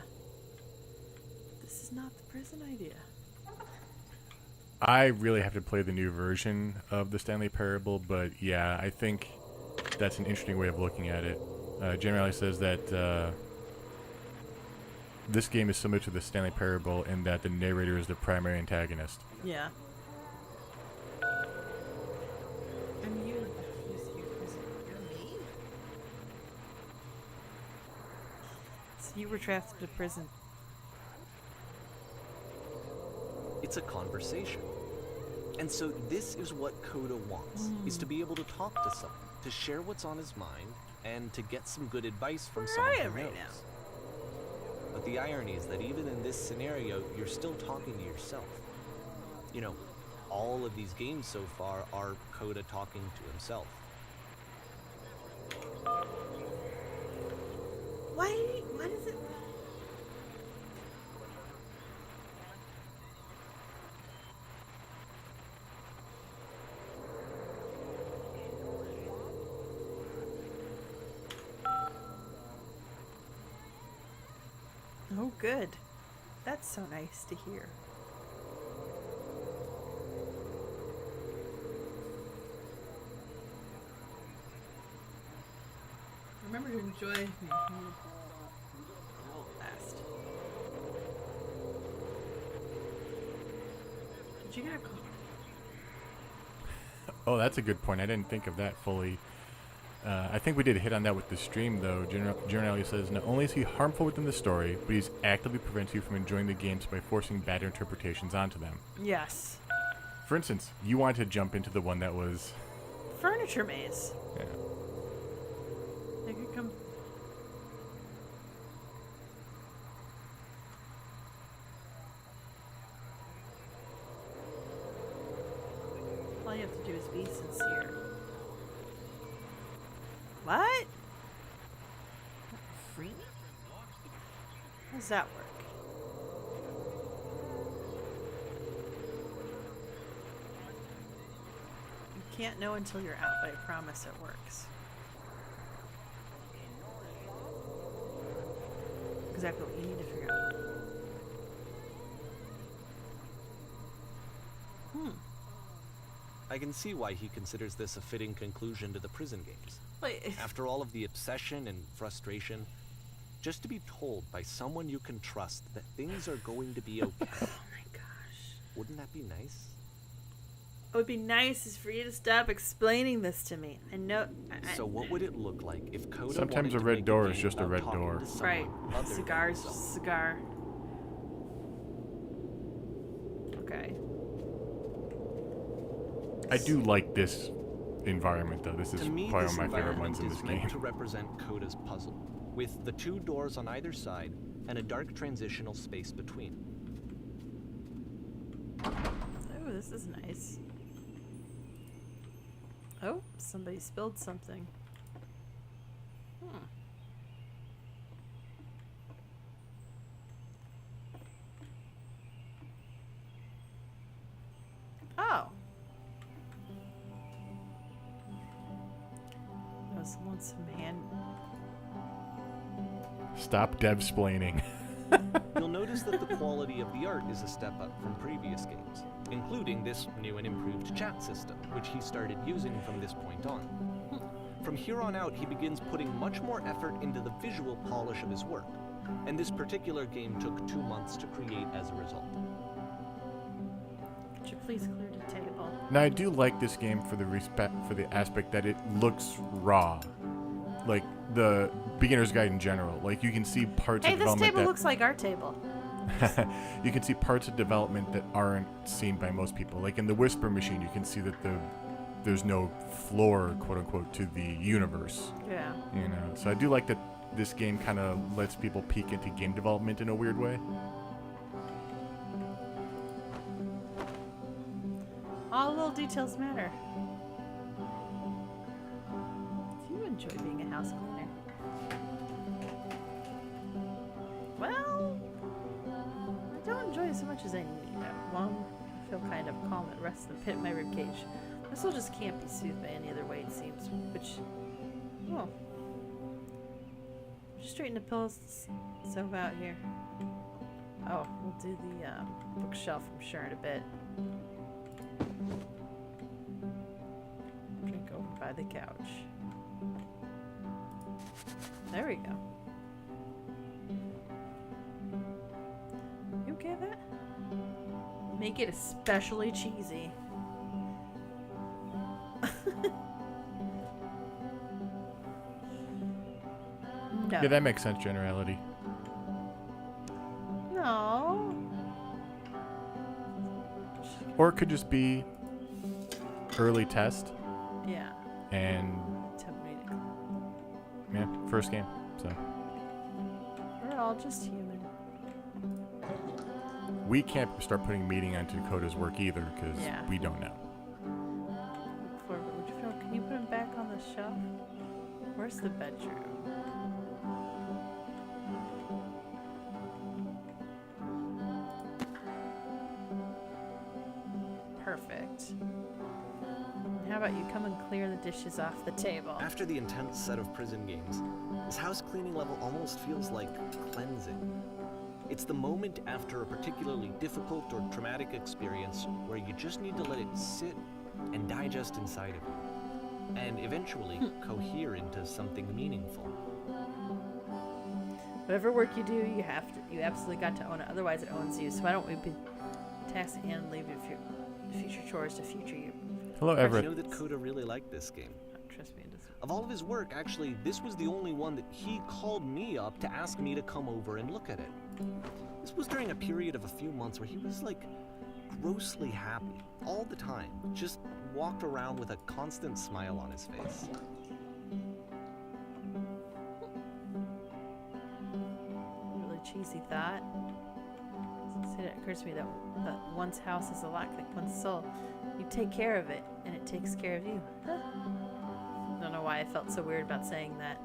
This is not the prison idea. I really have to play the new version of the Stanley Parable, but yeah, I think that's an interesting way of looking at it. Generally says that this game is similar to the Stanley Parable in that the narrator is the primary antagonist. Yeah. And you're me? So you were trapped in a prison. It's a conversation. And so this is what Coda wants, is to be able to talk to someone, to share what's on his mind, and to get some good advice from someone who knows. But the irony is that even in this scenario, you're still talking to yourself. You know, all of these games so far are Coda talking to himself. Why does it... Oh, good. That's so nice to hear. Remember to enjoy last. Did you get a call? Oh, that's a good point. I didn't think of that fully. I think we did hit on that with the stream, though. Generally says, not only is he harmful within the story, but he's actively prevents you from enjoying the games by forcing bad interpretations onto them. Yes. For instance, you wanted to jump into the one that was... Furniture maze. Yeah. They could come... All you have to do is be sincere. What? Free? How does that work? You can't know until you're out, but I promise it works. Exactly what you need to figure out. I can see why he considers this a fitting conclusion to the prison games. Wait. After all of the obsession and frustration, just to be told by someone you can trust that things are going to be okay. Oh my gosh. Wouldn't that be nice? What would be nice is for you to stop explaining this to me. I know. So what would it look like if Coda Sometimes wanted a to red make door game is just a about red talking door. to someone Right. other than Cigar's himself? just a cigar. Okay. I do like this environment, though. This is To me, probably this one of my favorite ones in environment this is meant game. to represent Coda's puzzle, with the two doors on either side and a dark transitional space between. Oh, this is nice. Oh, somebody spilled something. Oh. That was lonesome hand. Stop dev-splaining. You'll notice that the quality of the art is a step up from previous games, including this new and improved chat system, which he started using from this point on. From here on out, he begins putting much more effort into the visual polish of his work, and this particular game took 2 months to create as a result. Could you please clear the table? Now, I do like this game for the aspect that it looks raw. Like, the beginner's guide in general. Like, you can see parts Hey, of this development table that... looks like our table. You can see parts of development that aren't seen by most people. Like in the Whisper Machine, you can see that there's no floor, quote unquote, to the universe. Yeah. You know, so I do like that this game kind of lets people peek into game development in a weird way. All little details matter. Do you enjoy being a house cleaner? Well, I don't enjoy it so much as I need. One, I feel kind of calm at rest in the pit of my ribcage. My soul just can't be soothed by any other way, it seems. Which, oh. Just straighten the pillows so out here. Oh, we'll do the bookshelf, I'm sure, in a bit. Drink over by the couch. There we go. You okay with that? Make it especially cheesy. No. Yeah, that makes sense, generality. No. Or it could just be early test, Yeah. and yeah, first game. So We're all just human. we can't start putting meaning onto Dakota's work either because Yeah. we don't know. Can you put him back on the shelf? Where's the bedroom? Perfect. How about you come and clear the dishes off the table? After the intense set of prison games, this house cleaning level almost feels like cleansing. It's the moment after a particularly difficult or traumatic experience where you just need to let it sit and digest inside of you, and eventually cohere into something meaningful. Whatever work you do, you absolutely got to own it. Otherwise, it owns you. So why don't we be taxing and leave your future chores to future you? Hello, I Everett. know that Coda really liked this game. Trust me, it doesn't. Of all of his work, actually, this was the only one that he called me up to ask me to come over and look at it. This was during a period of a few months where he was like grossly happy all the time, just walked around with a constant smile on his face. Really cheesy thought. It occurs to me that one's house is a lot like one's soul. You take care of it, and it takes care of you. Huh. Don't know why I felt so weird about saying that.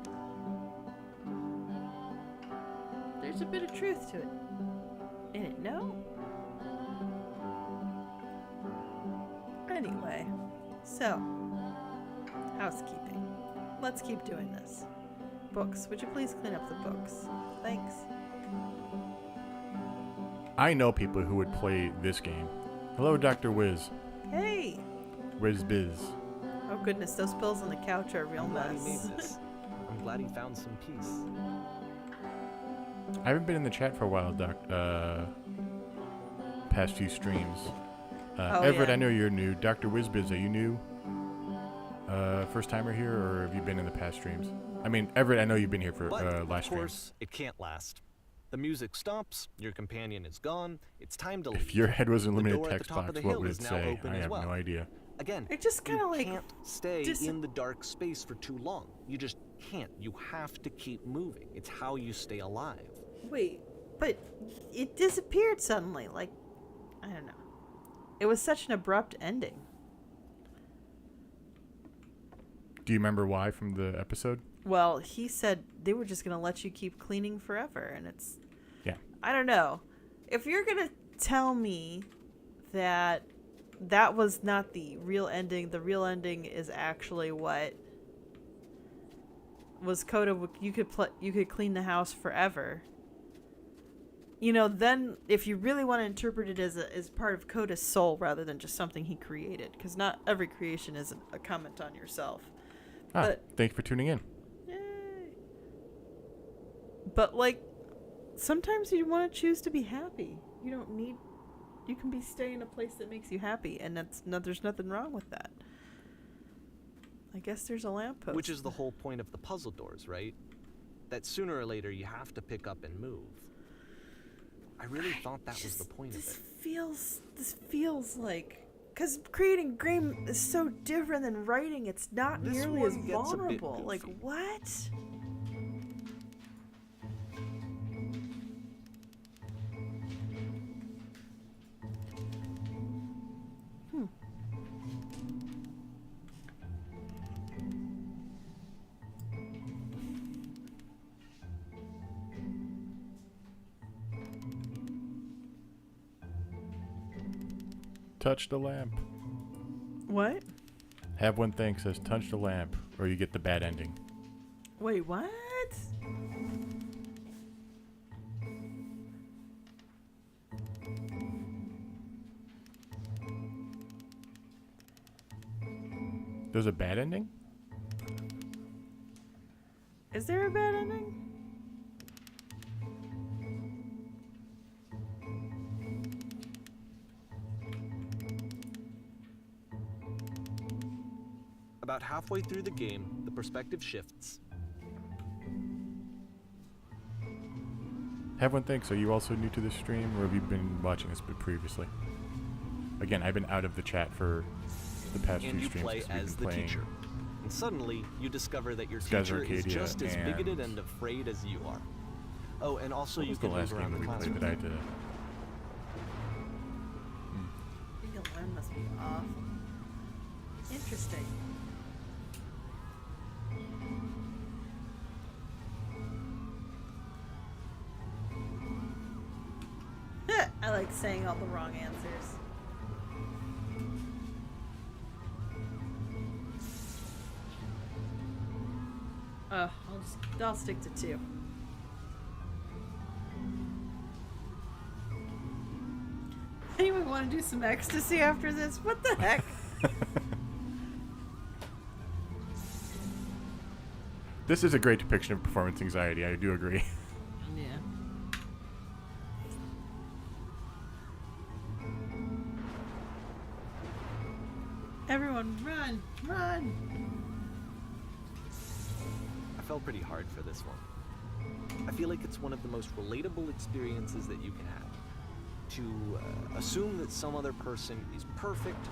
There's a bit of truth to it. In it, no? Anyway, so, housekeeping. Let's keep doing this. Books. Would you please clean up the books? Thanks. I know people who would play this game. Hello, Dr. Wiz. Hey! Wiz Biz. Oh goodness, those pills on the couch are a real I'm glad he mess. made this. I'm glad he found some peace. I haven't been in the chat for a while, past few streams. Everett, yeah. I know you're new. Dr. Wiz Biz, are you new? First timer here, or have you been in the past streams? I mean, Everett, I know you've been here for But, last of course, it can't last. The music stops, your companion is gone, it's time to leave. If your head was a The limited door at the text top of box, the what hill would it is now say? open I as have well. no idea. Again, It just kind of you like can't stay in the dark space for too long. You just can't. You have to keep moving. It's how you stay alive. wait, but it disappeared suddenly. Like, I don't know. It was such an abrupt ending. Do you remember why from the episode? Well, he said they were just gonna let you keep cleaning forever, and it's. Yeah. I don't know. If you're gonna tell me that that was not the real ending is actually what was Coda. You could clean the house forever. You know, then if you really want to interpret it as part of Coda's soul rather than just something he created, because not every creation is a comment on yourself. But Thank you for tuning in. yay. But like, sometimes you want to choose to be happy. You don't need. You can be staying in a place that makes you happy, and there's nothing wrong with that. I guess there's a lamppost. Which is the whole point of the puzzle doors, right? That sooner or later you have to pick up and move. I really thought that was the point of it. This feels like, because creating game is so different than writing. It's not This nearly one as gets a bit vulnerable. Like goofy. what? Touch the lamp. What? Have one thing says touch the lamp, or you get the bad ending. Wait, what? There's a bad ending? Is there a bad ending? About halfway through the game, the perspective shifts. Have one thing, so you also new to this stream, or have you been watching this previously? Again, I've been out of the chat for the past few and you streams play 'cause we've as been the playing teacher. And suddenly, you discover that your Skies teacher is Arcadia just as bigoted and- and afraid as you are. Oh, and also What you was the can last move game around that the we played classroom. that I had to... Being alone must be awful. Interesting. I like saying all the wrong answers. I'll stick to 2. Anyone want to do some ecstasy after this? What the heck? This is a great depiction of performance anxiety. I do agree. Yeah. Everyone, run! Run! I fell pretty hard for this one. I feel like it's one of the most relatable experiences that you can have. To assume that some other person is perfect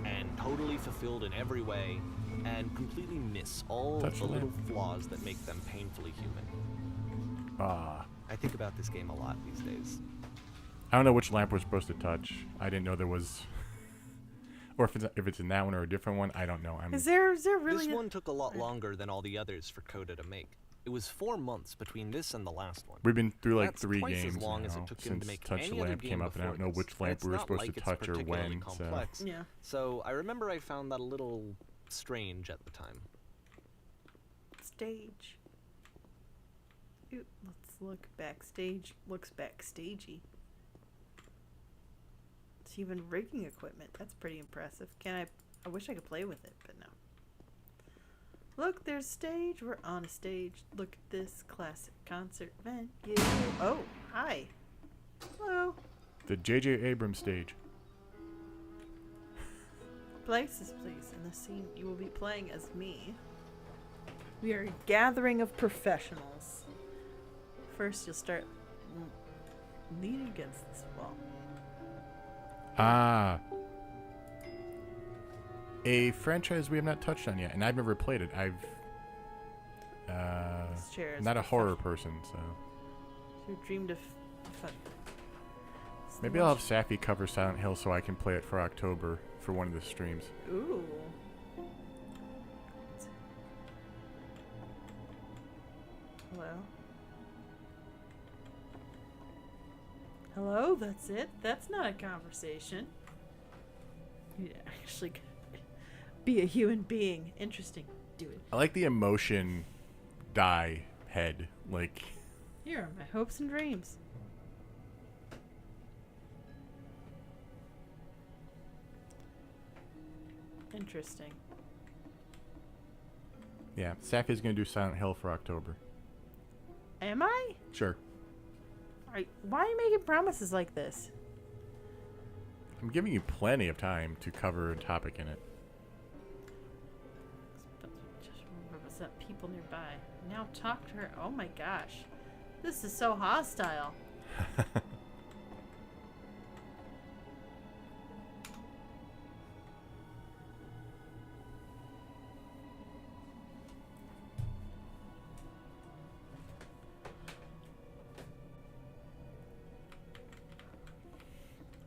and totally fulfilled in every way, and completely miss all Touch the the little lamp. flaws that make them painfully human. Ah. I think about this game a lot these days. I don't know which lamp we're supposed to touch. I didn't know there was... Or if it's in that one or a different one, I don't know. Is there really This one took a lot longer than all the others for Coda to make. It was 4 months between this and the last one. We've been through like That's 3 twice as games long now as it took him since to make Touch the any other Lamp game came up, and I don't know before which this. lamp It's we were not supposed like to it's touch or particularly when. complex. Yeah. So I remember I found that a little strange at the time. Stage. Ooh, let's look backstage. Looks backstagey. It's even rigging equipment. That's pretty impressive. I wish I could play with it, but no. Look, there's stage. We're on a stage. Look at this classic concert venue. Oh, hi. Hello. The J.J. Abrams stage. Places, please. In this scene, you will be playing as me. We are a gathering of professionals. First, you'll start leaning against this wall. Ah. A franchise we have not touched on yet, and I've never played it. This chair is not a horror professional. person, so You dreamed of fun. maybe I'll have Safi cover Silent Hill so I can play it for October for one of the streams. Ooh. Hello. Hello, that's it? That's not a conversation. You actually be a human being. Interesting. Do it. I like the emotion die head. Like, Here are my hopes and dreams. Interesting. yeah, Safi's gonna do Silent Hill for October. Am I? Sure. Why are you making promises like this? I'm giving you plenty of time to cover a topic in it. Just represent people nearby. Now talk to her. Oh my gosh. This is so hostile.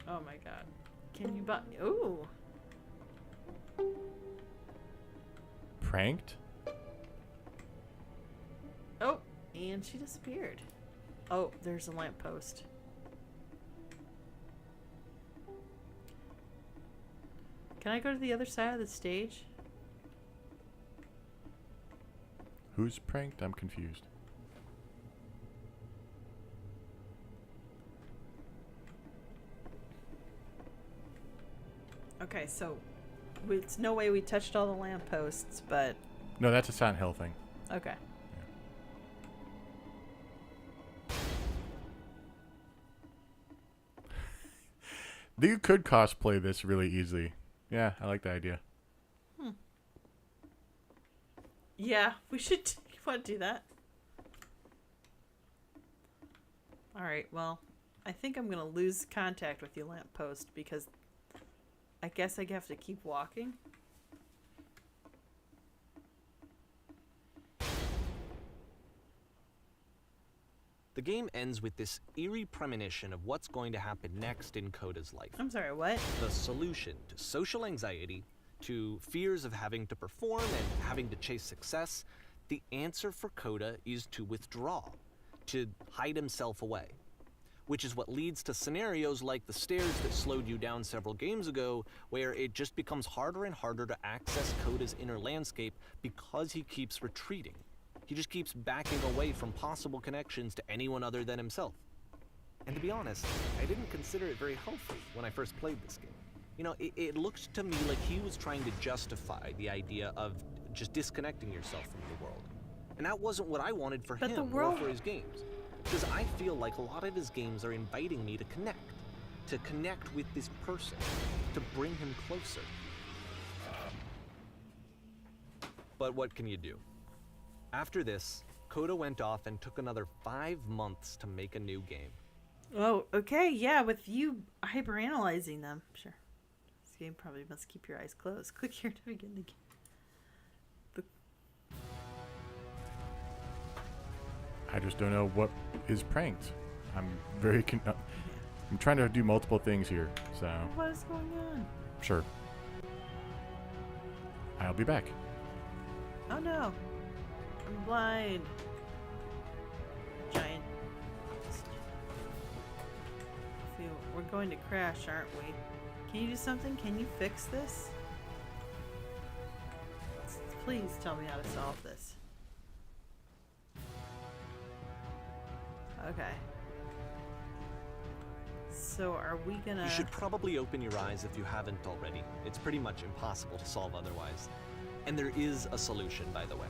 Oh my god. Can you buy? Ooh. Pranked? Oh, and she disappeared. Oh, there's a lamppost. Can I go to the other side of the stage? Who's pranked? I'm confused. Okay, so it's no way we touched all the lampposts, but No, that's a Silent Hill thing. okay. You could cosplay this really easily. Yeah, I like the idea. Yeah, we should. You want to do that? All right. Well, I think I'm gonna lose contact with you, lamppost, because I guess I have to keep walking. The game ends with this eerie premonition of what's going to happen next in Coda's life. I'm sorry, what? The solution to social anxiety, to fears of having to perform and having to chase success, the answer for Coda is to withdraw, to hide himself away. Which is what leads to scenarios like the stairs that slowed you down several games ago, where it just becomes harder and harder to access Coda's inner landscape because he keeps retreating. He just keeps backing away from possible connections to anyone other than himself. And to be honest, I didn't consider it very healthy when I first played this game. You know, it looked to me like he was trying to justify the idea of just disconnecting yourself from the world. And that wasn't what I wanted for But him the or world- for his games. Because I feel like a lot of his games are inviting me to connect with this person, to bring him closer. But what can you do? After this, Coda went off and took another 5 months to make a new game. Oh, okay, yeah, with you hyperanalyzing them. Sure. This game probably must keep your eyes closed. Click here to begin the game. I just don't know what is pranked. I'm very I'm trying to do multiple things here, so What is going on? sure. I'll be back. Oh no. I'm blind. Giant. We're going to crash, aren't we? Can you do something? Can you fix this? Please tell me how to solve this. Okay. So are we gonna... You should probably open your eyes if you haven't already. It's pretty much impossible to solve otherwise. And there is a solution, by the way.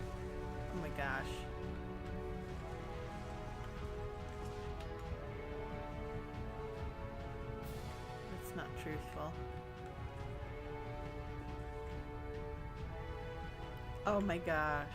Oh my gosh. That's not truthful. Oh my gosh.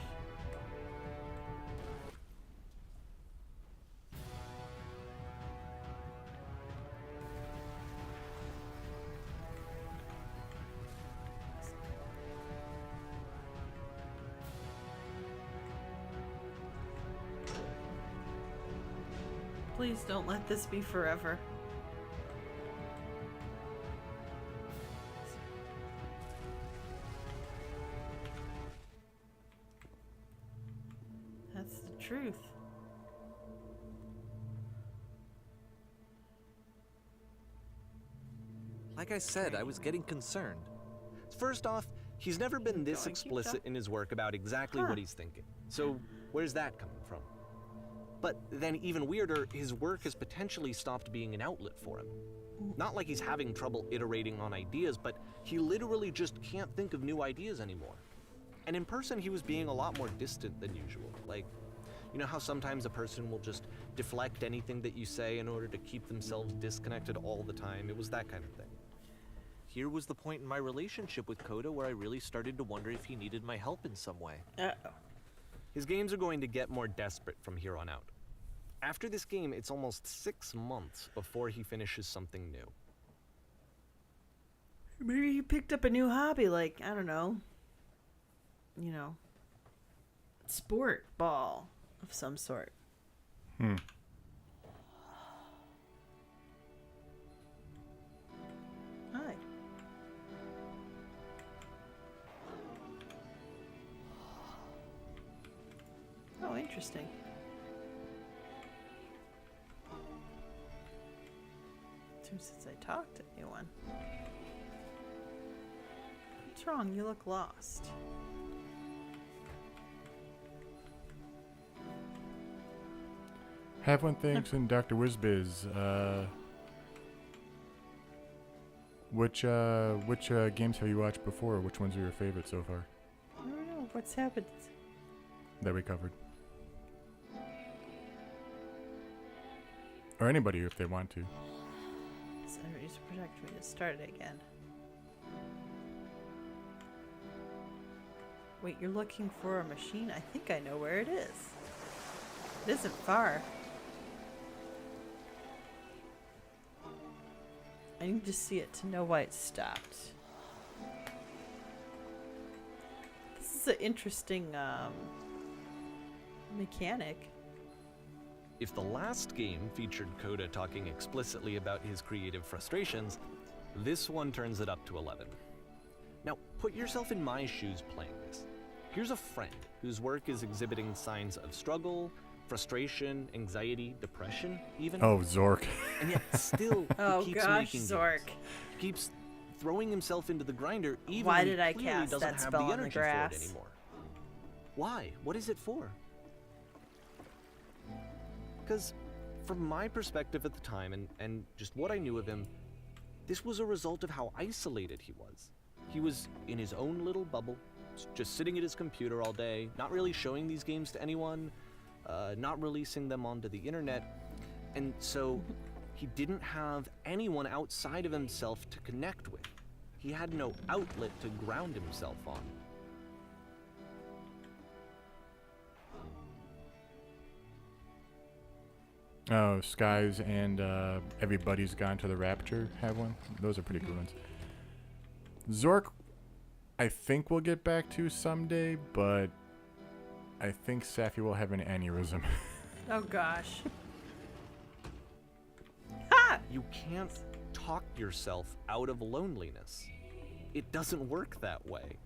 Please don't let this be forever. That's the truth. Like I said, I was getting concerned. First off, he's never been this Keep explicit going. in his work about exactly Huh. what he's thinking. So where's that coming from? But then even weirder, his work has potentially stopped being an outlet for him. Not like he's having trouble iterating on ideas, but he literally just can't think of new ideas anymore. And in person, he was being a lot more distant than usual. Like, you know how sometimes a person will just deflect anything that you say in order to keep themselves disconnected all the time? It was that kind of thing. Here was the point in my relationship with Coda where I really started to wonder if he needed my help in some way. Uh-oh. His games are going to get more desperate from here on out. After this game, it's almost 6 months before he finishes something new. Maybe he picked up a new hobby, like, I don't know, you know, sport ball of some sort. Hmm. Hi. Oh, interesting. Since I talked to anyone. What's wrong? You look lost. Have one thanks and Dr. Whizbiz. Which games have you watched before? Which ones are your favorites so far I don't know. What's happened? that we covered? Or anybody if they want to. Somebody used to protect me to start it again. Wait, you're looking for a machine? I think I know where it is. It isn't far. I need to see it to know why it stopped. This is an interesting mechanic. If the last game featured Coda talking explicitly about his creative frustrations, this one turns it up to 11. Now, put yourself in my shoes playing this. Here's a friend whose work is exhibiting signs of struggle, frustration, anxiety, depression, even. Oh, Zork. And yet still Oh he keeps gosh, making Zork. games. He keeps throwing himself into the grinder even Why when did he I clearly cast doesn't that have spell the on the energy for grass? it anymore. Why? What is it for? Because from my perspective at the time and just what I knew of him, this was a result of how isolated he was. He was in his own little bubble, just sitting at his computer all day, not really showing these games to anyone, not releasing them onto the internet, and so he didn't have anyone outside of himself to connect with. He had no outlet to ground himself on. Oh, Skies and Everybody's Gone to the Rapture have one. Those are pretty good ones. Zork, I think we'll get back to someday, but I think Safi will have an aneurysm. Oh gosh. You can't talk yourself out of loneliness. It doesn't work that way.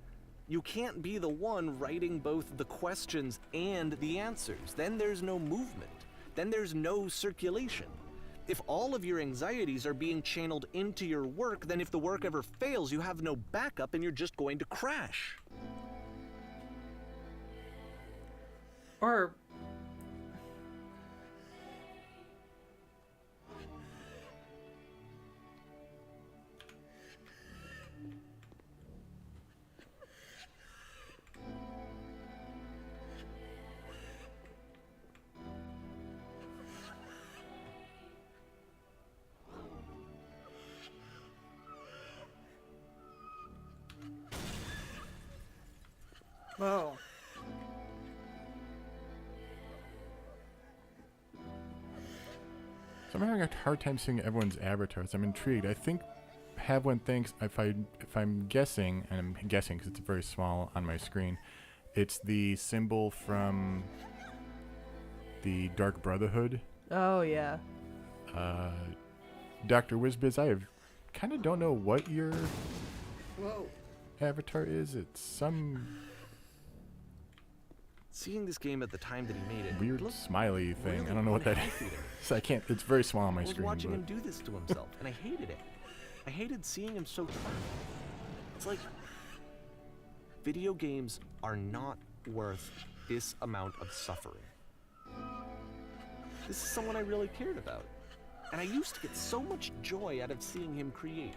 You can't be the one writing both the questions and the answers. Then there's no movement. Then there's no circulation. If all of your anxieties are being channeled into your work, then if the work ever fails, you have no backup and you're just going to crash. Or whoa. So I'm having a hard time seeing everyone's avatars. I'm intrigued. I think Havlin thinks if I'm guessing, and I'm guessing because it's very small on my screen, it's the symbol from the Dark Brotherhood. Oh yeah. Dr. Wizbiz, I kind of don't know what your Whoa. avatar is. It's some Seeing this game at the time that he made it, weird it looked smiley thing. really I don't know what that unhealthy is. to me. So I can't. It's very small on my I was screen. watching him But do this to himself, and I hated it. I hated seeing him so trapped. It's like video games are not worth this amount of suffering. This is someone I really cared about, and I used to get so much joy out of seeing him create.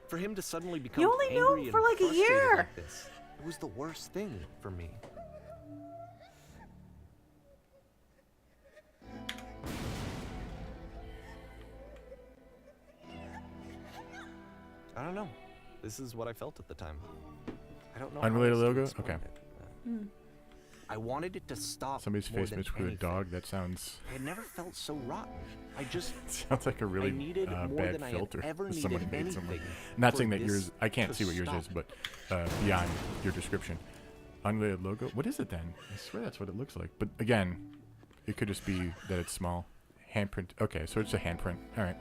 For him to suddenly become You only knew angry him for and like a frustrated year. like this, it was the worst thing for me. I don't know. This is what I felt at the time. I don't know. how Unrelated else to logo? explain Okay. it. I wanted it to stop. somebody's more face than mixed with a anything. dog. That sounds I had never felt so rotten. I just sounds like a I really needed more bad than I filter. had ever that needed someone made somewhere. anything. Not for saying that this yours. I can't to see what yours stop. is, but beyond your description, unrelated logo. What is it then? I swear that's what it looks like. But again, it could just be that it's small. Handprint. Okay, so it's a handprint. All right.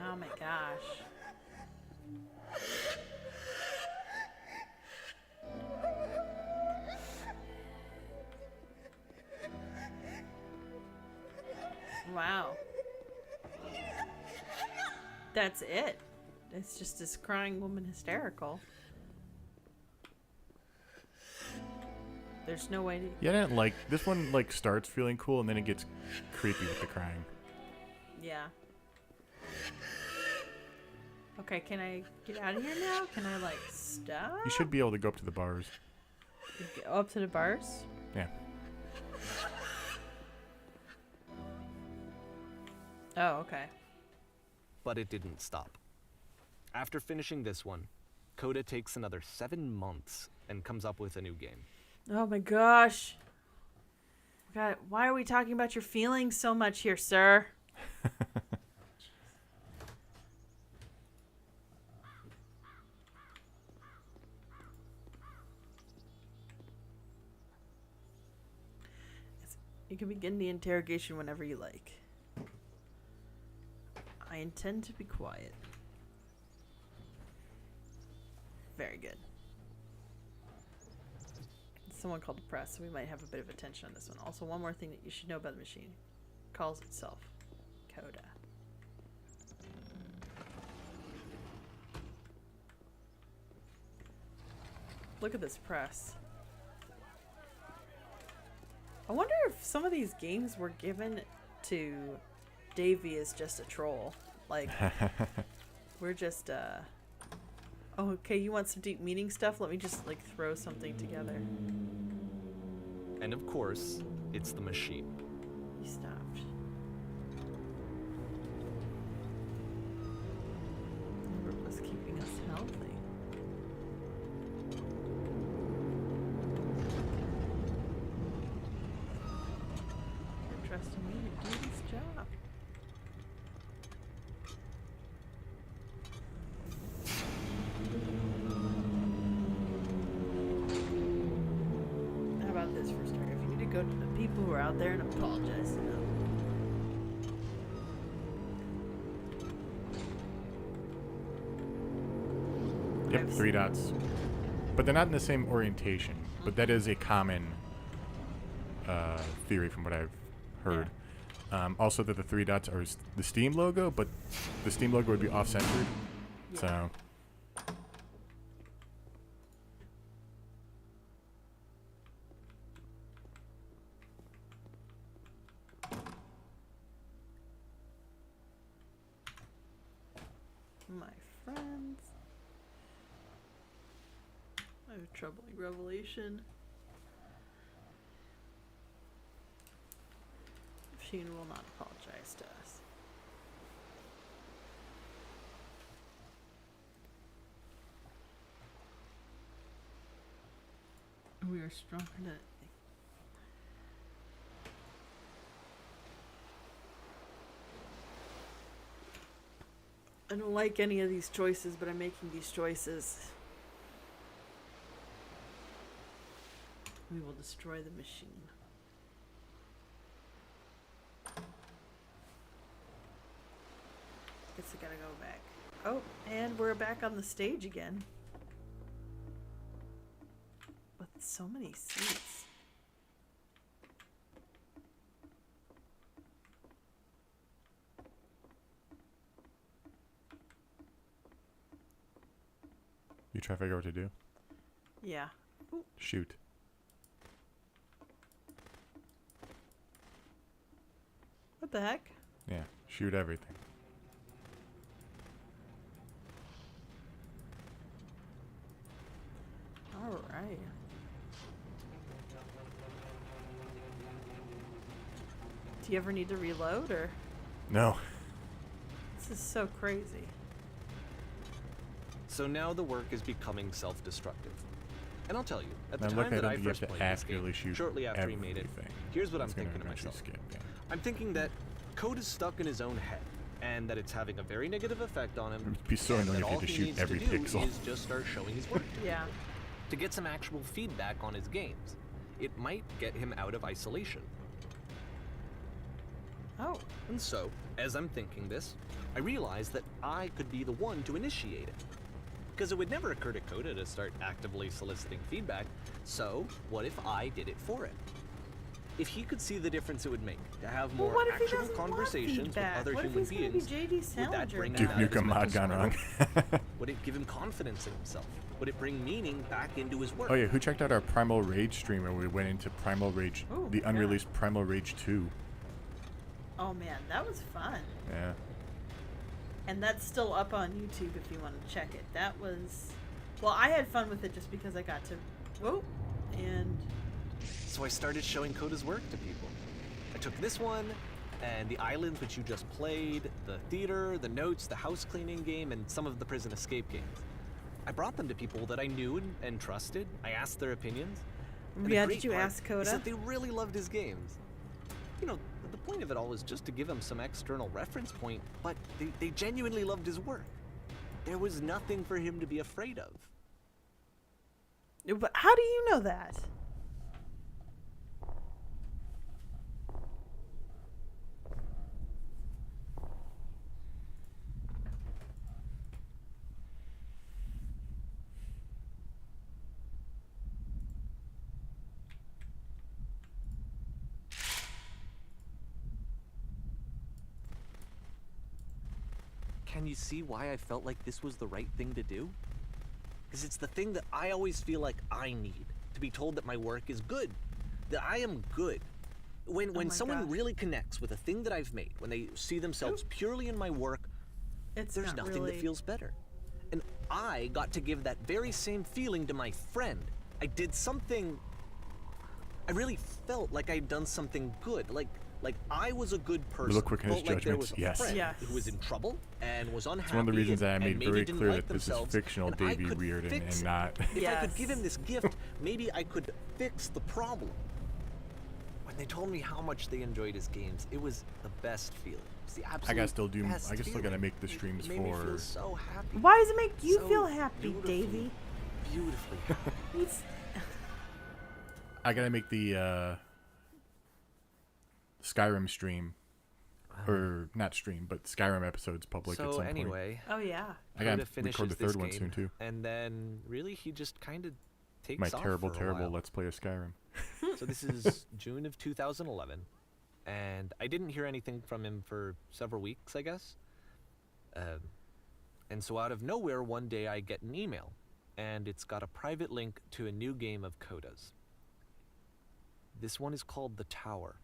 Oh my gosh. Wow. That's it. It's just this crying woman hysterical. There's no way to. Yeah, I didn't like this one. Like starts feeling cool, and then it gets creepy with the crying. Yeah. Okay, can I get out of here now? Can I, like, stop? You should be able to go up to the bars. Go up to the bars? Yeah. Oh, okay. But it didn't stop. After finishing this one, Coda takes another 7 months and comes up with a new game. Oh my gosh. God, why are we talking about your feelings so much here, sir? You can begin the interrogation whenever you like. I intend to be quiet. Very good. Someone called the press, so we might have a bit of attention on this one. Also, one more thing that you should know about the machine. It calls itself Coda. Look at this press. I wonder if some of these games were given to Davey as just a troll. Like, we're just, oh, okay, you want some deep meaning stuff? Let me just, like, throw something together. And of course, it's the machine. You stopped. What was keeping us healthy? You're trusting me to do this job. How about this for a start? If you need to go to the people who are out there and apologize to them. Yep, I've 3 seen- dots. But they're not in the same orientation. But that is a common theory from what I've heard. Also that the 3 dots are the Steam logo, but the Steam logo would be off-centered. Yeah. So... My friends. I have a troubling revelation. Machine will not apologize to us. We are stronger than anything. I don't like any of these choices, but I'm making these choices. We will destroy the machine. Guess I gotta go back. Oh, and we're back on the stage again. With so many seats. You try to figure out what to do? Yeah. Ooh. Shoot. What the heck? Yeah, shoot everything. Alright. Do you ever need to reload, or? No. This is so crazy. So now the work is becoming self-destructive. And I'll tell you, at the Now time look, I that don't I think you first have to played this accurately game, shoot shortly after he made it, everything. here's what I'm It's gonna thinking to eventually myself. skip, yeah. I'm thinking that code is stuck in his own head, and that it's having a very negative effect on him. It would be so and annoying that if you all had to he shoot needs every to do pixel. is just start showing his work Yeah. to get some actual feedback on his games. It might get him out of isolation. Oh. And so, as I'm thinking this, I realize that I could be the one to initiate it. Because it would never occur to Coda to start actively soliciting feedback, so what if I did it for him? If he could see the difference it would make to have Well, more what if he actual doesn't want conversations with feedback? other What if human he's gonna be beings, J.D. would that Salinger bring now? him Duke out of his Nukem mod mental gone wrong. spiral? Would it give him confidence in himself? Would it bring meaning back into his work? Oh yeah, who checked out our Primal Rage stream where we went into Primal Rage, Ooh, the yeah. unreleased Primal Rage 2? Oh man, that was fun. Yeah. And that's still up on YouTube if you want to check it. That was... Well, I had fun with it just because I got to... Whoa! And... So I started showing Coda's work to people. I took this one, and the islands which you just played, the theater, the notes, the house cleaning game, and some of the prison escape games. I brought them to people that I knew and trusted. I asked their opinions. And the Yeah, great did you part ask Coda? is that they really loved his games. You know, the point of it all was just to give him some external reference point, but they genuinely loved his work. There was nothing for him to be afraid of. But how do you know that? can you see why I felt like this was the right thing to do? Because it's the thing that I always feel like I need, to be told that my work is good, that I am good. When someone gosh. really connects with a thing that I've made, when they see themselves purely in my work, It's there's not nothing really... that feels better. And I got to give that very same feeling to my friend. I did something... I really felt like I'd done something good, like I was a good person. Look quick in his Felt like there was judgments, a yes. friend who was in trouble and was unhappy. It's one of the reasons that I and made maybe very didn't clear like that this is themselves, fictional and I Davey could Weird fix and it. not... If I could give Yes. him this gift, maybe I could fix the problem. When they told me how much they enjoyed his games, it was the best feeling. It was the absolute I gotta still do... best I still gotta feeling. make the streams It made me for... feel so happy. Why does it make you So feel happy, beautifully, Davey? Beautifully happy. It's... I gotta make the Skyrim stream, or not stream, but Skyrim episodes public at So some point. anyway, Oh, yeah. I gotta Coda finishes record the this third one game, soon too. and then really he just kind of takes My off terrible, for a terrible while. Let's Play of Skyrim. So this is June of 2011, and I didn't hear anything from him for several weeks, I guess. And so out of nowhere, one day I get an email, and it's got a private link to a new game of Coda's. This one is called The Tower,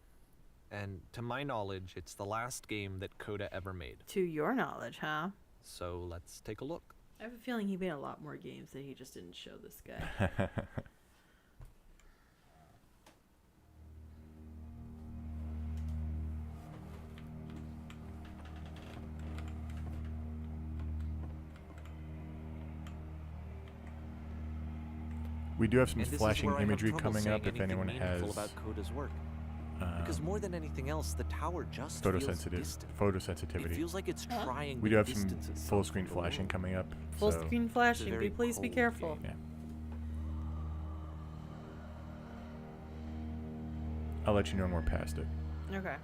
and to my knowledge, it's the last game that Coda ever made. To your knowledge, huh? So let's take a look. I have a feeling he made a lot more games that he just didn't show this guy. We do have some And this is flashing where I have imagery trouble coming saying up if anything anyone meaningful has about Coda's work. Because more than anything else, the tower just feels distant. It photosensitivity. feels like it's trying We to do have some distance itself full from screen the flashing world. coming up. Full so screen flashing, very please be cold careful. game. yeah. I'll let you know when we're past it. Okay.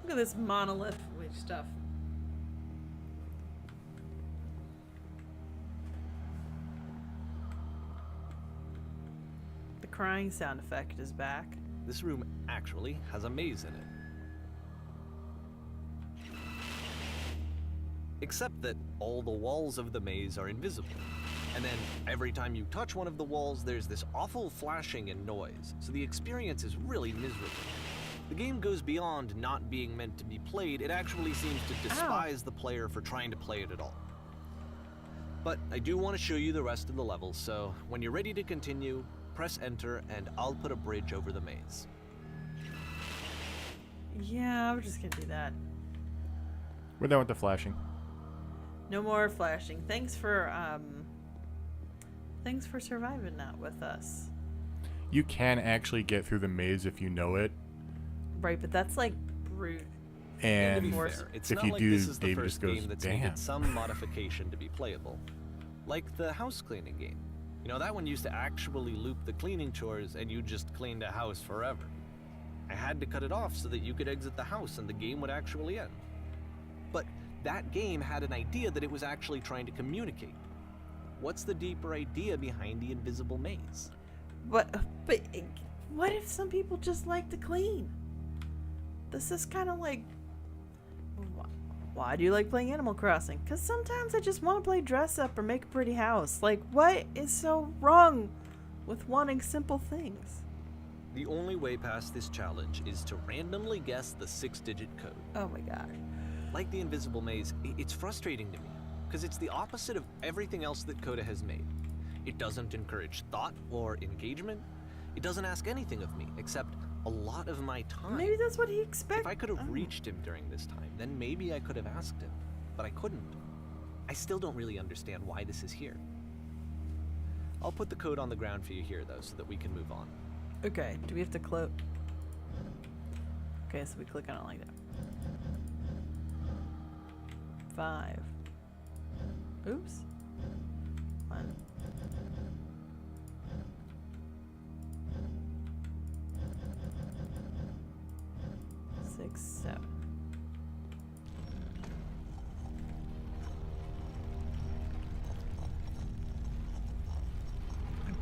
Look at this monolith with stuff. The crying sound effect is back. This room actually has a maze in it. Except that all the walls of the maze are invisible. And then every time you touch one of the walls, there's this awful flashing and noise. So the experience is really miserable. The game goes beyond not being meant to be played. It actually seems to despise the player for trying to play it at all. But I do want to show you the rest of the levels, so when you're ready to continue, press enter and I'll put a bridge over the maze. Yeah, we're just gonna do that. We're done with the flashing. No more flashing. Thanks for surviving that with us. You can actually get through the maze if you know it, Right, but that's like brute. And to and be Force. fair, it's if not you like do, this is the Dave first just goes, game that's "Damn." needed some modification to be playable. Like the house cleaning game. You know, that one used to actually loop the cleaning chores and you just cleaned a house forever. I had to cut it off so that you could exit the house and the game would actually end. But that game had an idea that it was actually trying to communicate. What's the deeper idea behind the invisible maze? But what if some people just like to clean? This is kind of like, why do you like playing Animal Crossing? Because sometimes I just want to play dress up or make a pretty house. Like, what is so wrong with wanting simple things? The only way past this challenge is to randomly guess the 6-digit code. Oh my god. Like the invisible maze, it's frustrating to me, because it's the opposite of everything else that Coda has made. It doesn't encourage thought or engagement. It doesn't ask anything of me, except a lot of my time. Maybe that's what he expects. If I could have reached him during this time, then maybe I could have asked him, but I couldn't. I still don't really understand why this is here. I'll put the code on the ground for you here, though, so that we can move on. Okay, do we have to close? Okay, so we click on it like that. 5. Oops. 1. 6, 7.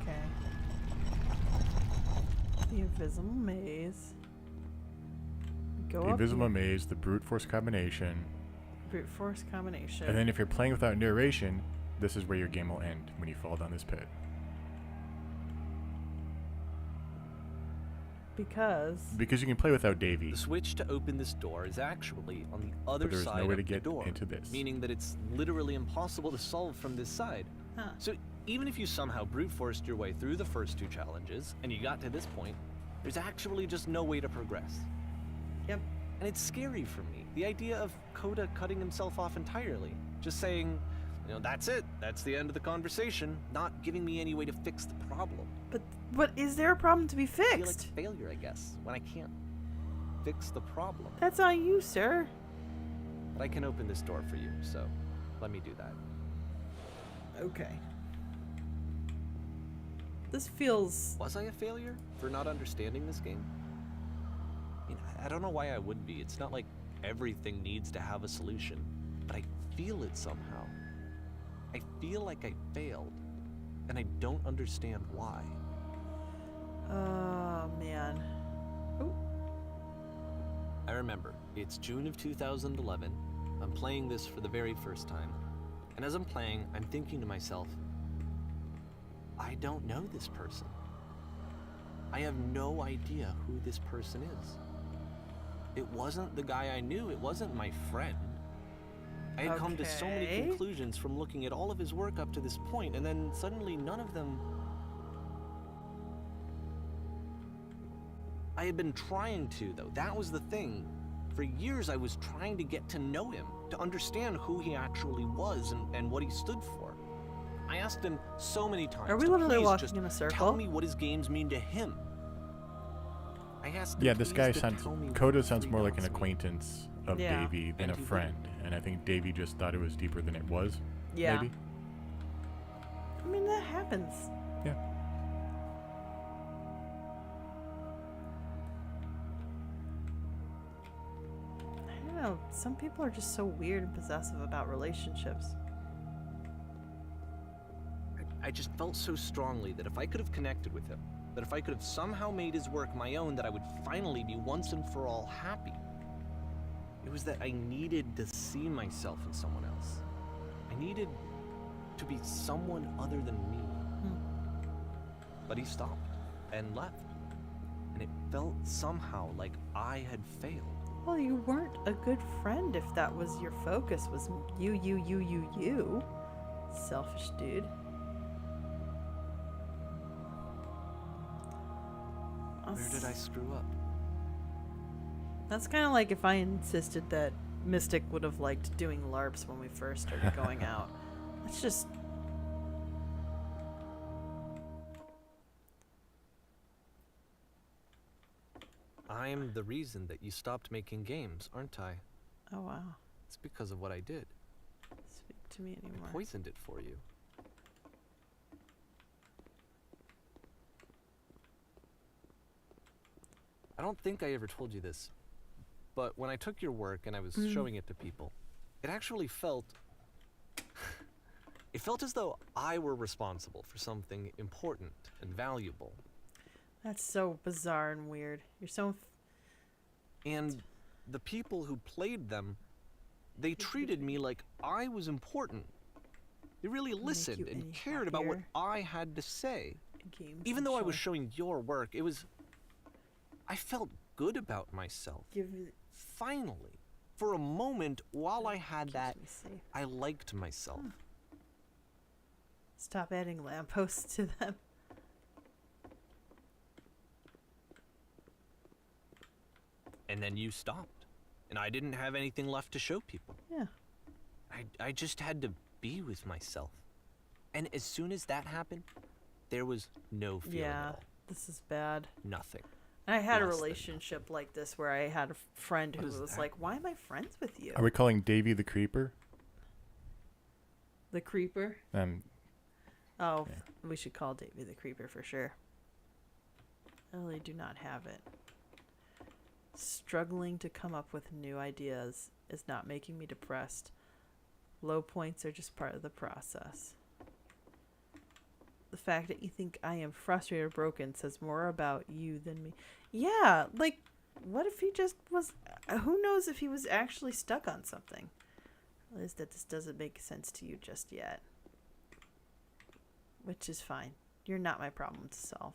Okay. The invisible maze. Go The up invisible here. maze, the brute force combination. Brute force combination. And then if you're playing without narration, this is where your game will end when you fall down this pit. Because you can play without Davy. The switch to open this door is actually on the other But there's side no way of to the get door, into this. meaning that it's literally impossible to solve from this side. Huh. So even if you somehow brute forced your way through the first 2 challenges and you got to this point, there's actually just no way to progress. Yep. And it's scary for me. The idea of Coda cutting himself off entirely, just saying, you know, that's it, that's the end of the conversation, not giving me any way to fix the problem. But is there a problem to be I feel like fixed? failure, I guess, when I can't fix the problem. That's on you, sir. But I can open this door for you, so let me do that. Okay. This feels... Was I a failure for not understanding this game? I mean, I don't know why I would be. It's not like everything needs to have a solution, but I feel it somehow. I feel like I failed, and I don't understand why. Oh, man. Oh. I remember, it's June of 2011. I'm playing this for the very first time. And as I'm playing, I'm thinking to myself, I don't know this person. I have no idea who this person is. It wasn't the guy I knew, it wasn't my friend. I had come to so many Okay. conclusions from looking at all of his work up to this point, and then suddenly none of them... I had been trying to, though. That was the thing. For years I was trying to get to know him, to understand who he actually was and what he stood for. I asked him so many times. Are we to literally please walking just in a circle? Tell me what his games mean to him. I asked him, Yeah, this please, guy to sounds... tell me what Coda the sounds three more like an dots mean. acquaintance of Yeah. Davy than a And he friend. And I think Davy just thought it was deeper than it was. Yeah. Maybe? I mean, that happens. Yeah. I don't know. Some people are just so weird and possessive about relationships. I just felt so strongly that if I could have connected with him, that if I could have somehow made his work my own, that I would finally be once and for all happy. It was that I needed to see myself in someone else. I needed to be someone other than me. But he stopped and left. And it felt somehow like I had failed. Well, you weren't a good friend if that was your focus, was you. Selfish dude. Where did I screw up? That's kind of like if I insisted that Mystic would have liked doing LARPs when we first started going out. It's just... I'm the reason that you stopped making games, aren't I? Oh, wow. It's because of what I did. Speak to me anymore. I poisoned it for you. I don't think I ever told you this, but when I took your work and I was showing it to people, it actually felt... it felt as though I were responsible for something important and valuable. That's so bizarre and weird. You're so... And the people who played them, they treated me like I was important. They really listened you and any cared about what happier? I had to say. games Even and though I was showing- showing your work, it was... I felt good about myself. Give it... Finally. For a moment, while I had keeps that, me safe. I liked myself. Stop adding lampposts to them. And then you stopped. And I didn't have anything left to show people. Yeah. I just had to be with myself. And as soon as that happened, there was no feeling Yeah. at all. This is bad. Nothing. And I had a Less than relationship like this where I had a friend What who is was that? like, "Why am I friends with you?" Are we calling Davy the Creeper? The creeper. Oh, Yeah. we should call Davey the creeper for sure. I really do not have it. Struggling to come up with new ideas is not making me depressed. Low points are just part of the process. The fact that you think I am frustrated or broken says more about you than me. Yeah, like, what if he just was... Who knows if he was actually stuck on something? is that this doesn't make sense to you just yet. Which is fine. You're not my problem to solve.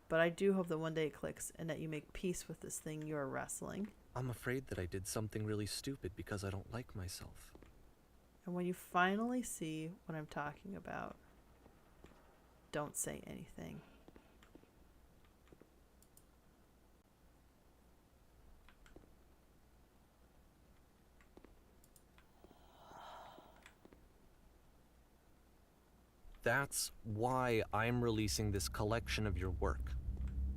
But I do hope that one day it clicks and that you make peace with this thing you're wrestling. I'm afraid that I did something really stupid because I don't like myself. And when you finally see what I'm talking about, don't say anything. That's why I'm releasing this collection of your work.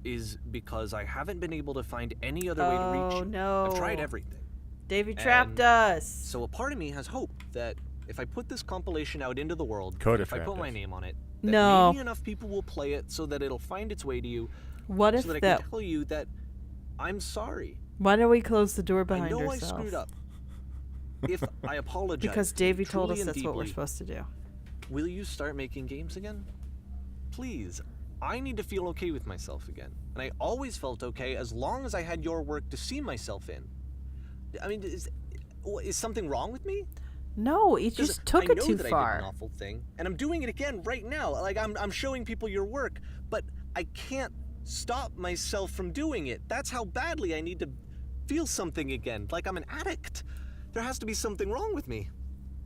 Is because I haven't been able to find any other way to reach you. Oh, no. I've tried everything. Davey trapped And us. So a part of me has hope that if I put this compilation out into the world, Coda if I put trapped my us. name on it, that No. maybe enough people will play it so that it'll find its way to you, What if so that I that... can tell you that I'm sorry. Why don't we close the door behind I know ourselves? I screwed up. If I apologize, Because Davey told us truly and that's what we're deeply, supposed to do. will you start making games again? Please. I need to feel okay with myself again. And I always felt okay as long as I had your work to see myself in. I mean, is something wrong with me? No, you 'Cause just took I it know too that I far. did an awful thing, and I'm doing it again right now. Like I'm showing people your work, but I can't stop myself from doing it. That's how badly I need to feel something again. Like I'm an addict. There has to be something wrong with me.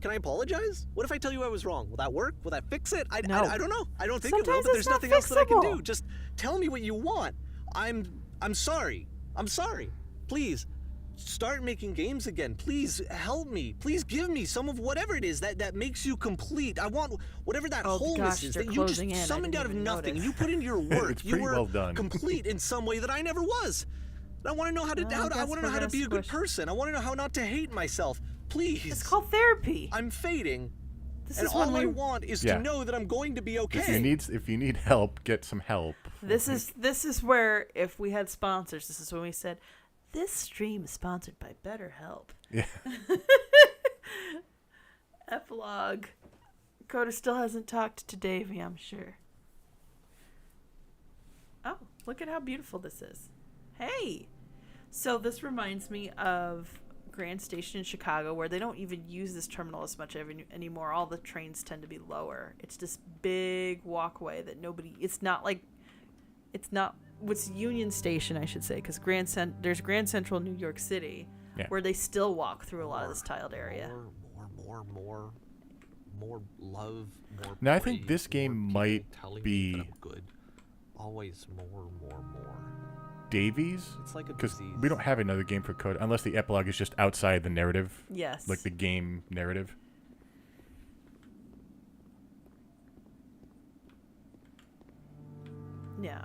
Can I apologize? What if I tell you I was wrong? Will that work? Will that fix it? No. I don't know. I don't think it will, Sometimes but it's there's not nothing else that I can fixable. do. Just tell me what you want. I'm sorry. I'm sorry. Please. Start making games again. Please help me. Please give me some of whatever it is that makes you complete. I want whatever that Oh, wholeness gosh, is they're that you just closing in. I summoned didn't out of even nothing. notice. You put into your work. It's You pretty were well done. complete in some way that I never was. And I want to know how to. Well, I I want to know guess we're how to gonna be a good squish- person. I want to know how not to hate myself. Please. It's called therapy. I'm fading. This And is all when I we... want is Yeah. to know that I'm going to be okay. If you need help, get some help. This is where, if we had sponsors, this is when we said, this stream is sponsored by BetterHelp. Yeah. Epilogue. Coda still hasn't talked to Davey, I'm sure. Oh, look at how beautiful this is. Hey! So this reminds me of Grand Station in Chicago, where they don't even use this terminal as much anymore. All the trains tend to be lower. It's this big walkway that nobody... It's not... What's Union Station, I should say, because there's Grand Central New York City, Yeah. where they still walk through a lot of this tiled area. More love, more Now, I think praise, this game more people might telling me be- that I'm good. Always more. Davies? It's like a Because disease. we don't have another game for Coda, unless the epilogue is just outside the narrative, Yes. like the game narrative. Yeah.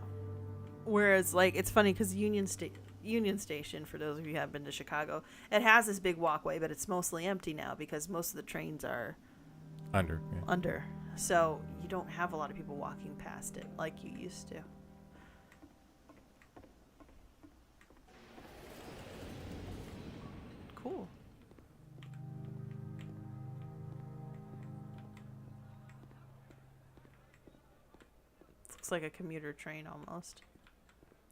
Whereas, like, it's funny because Union Station, for those of you who have been to Chicago, it has this big walkway, but it's mostly empty now because most of the trains are Under. Yeah. under. So you don't have a lot of people walking past it like you used to. Cool. Looks like a commuter train almost.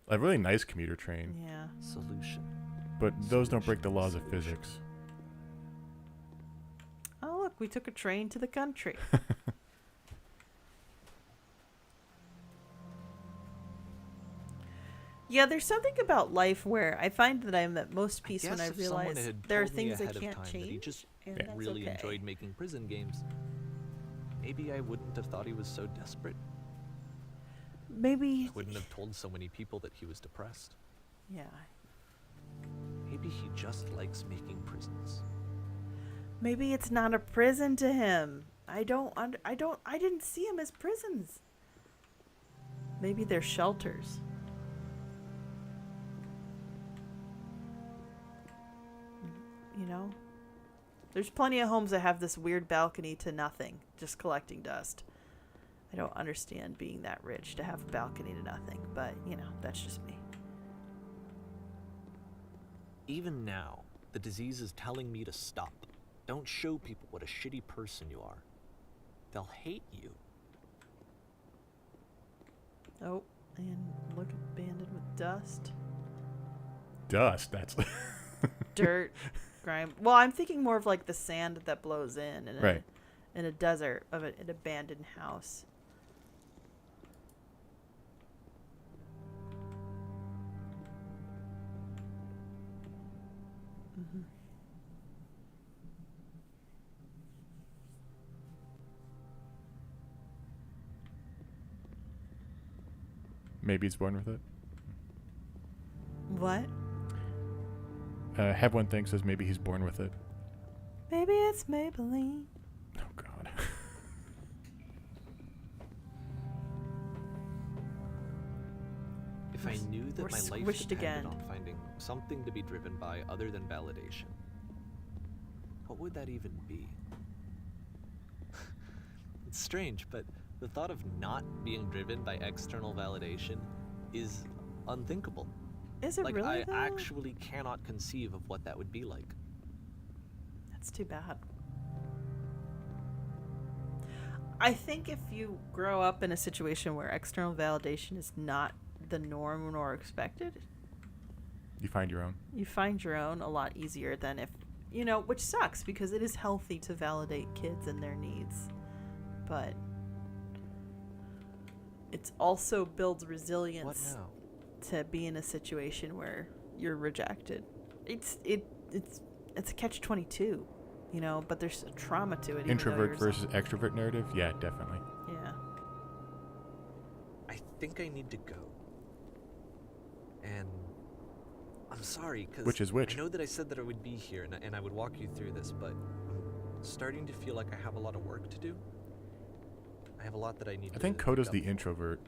A really nice commuter train, Yeah. Solution. but those don't break the laws of physics. Oh, look, we took a train to the country. Yeah, there's something about life where I find that I'm at most peace when I guess if someone realize had there are told me things I ahead of can't time that change. he just and Yeah. that's really okay. enjoyed making prison games, maybe I wouldn't have thought he was so desperate. Maybe. I wouldn't have told so many people that he was depressed. Yeah. Maybe he just likes making prisons. Maybe it's not a prison to him. I didn't see him as prisons. Maybe they're shelters. You know? There's plenty of homes that have this weird balcony to nothing, just collecting dust. I don't understand being that rich to have a balcony to nothing, but, that's just me. Even now, the disease is telling me to stop. Don't show people what a shitty person you are. They'll hate you. Oh, and look abandoned with dust. Dust. That's Dirt. describe. Well, I'm thinking more of like the sand that blows in Right. in a desert of an abandoned house. Mm-hmm. Maybe he's born with it. What? Have one thing says maybe he's born with it. Maybe it's Maybelline. Oh God. If I knew that We're my life squished depended again. on finding something to be driven by other than validation, what would that even be? It's strange, but the thought of not being driven by external validation is unthinkable. Is it Like, really? I though? actually cannot conceive of what that would be like. That's too bad. I think if you grow up in a situation where external validation is not the norm nor expected, You find your own. you find your own a lot easier than if, which sucks because it is healthy to validate kids and their needs. But it also builds resilience What now? to be in a situation where you're rejected. It's a catch-22, but there's a trauma to it. even though Introvert yours- versus extrovert narrative. Yeah, definitely. Yeah. I think I need to go. And I'm sorry, because Which is which? I know that I said that I would be here and I would walk you through this, but I'm starting to feel like I have a lot of work to do. I have a lot that I need I to think Coda's the make up for. introvert.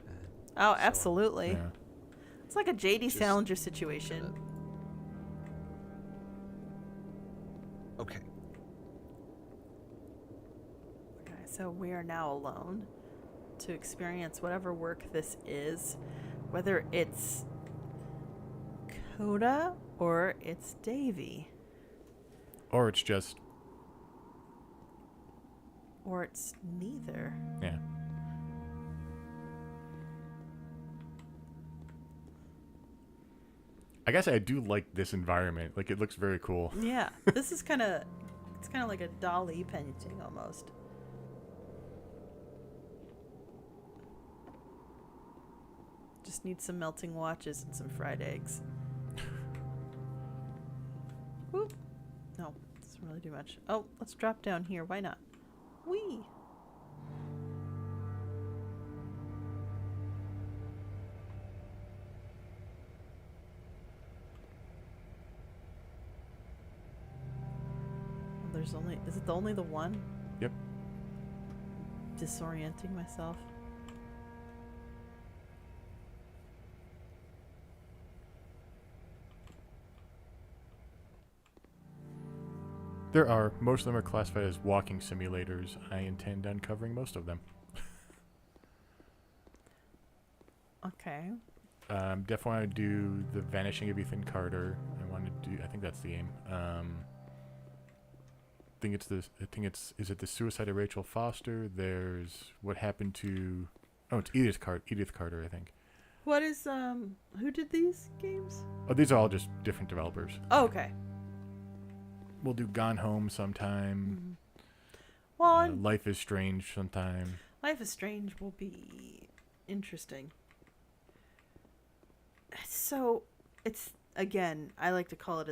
Oh, So, absolutely. Yeah. It's like a JD Just Salinger situation. Okay. Okay, so we are now alone to experience whatever work this is, whether it's Coda or it's Davy Or it's just, or it's neither. yeah. I guess I do like this environment. Like, it looks very cool. Yeah, this is it's kind of like a Dali painting almost. Just need some melting watches and some fried eggs. Whoop. No, doesn't really do much. Oh, let's drop down here. Why not? Whee! Is it only the one? Yep. Disorienting myself. Most of them are classified as walking simulators. I intend on covering most of them. Okay. Definitely want to do the Vanishing of Ethan Carter. I think that's the aim. Is it the Suicide of Rachel Foster? There's What Happened to, it's Edith Carter, I think. What is who did these games? Oh, these are all just different developers. Oh, okay. We'll do Gone Home sometime. Well, Life is Strange sometime. Life is Strange will be interesting. So, it's again, I like to call it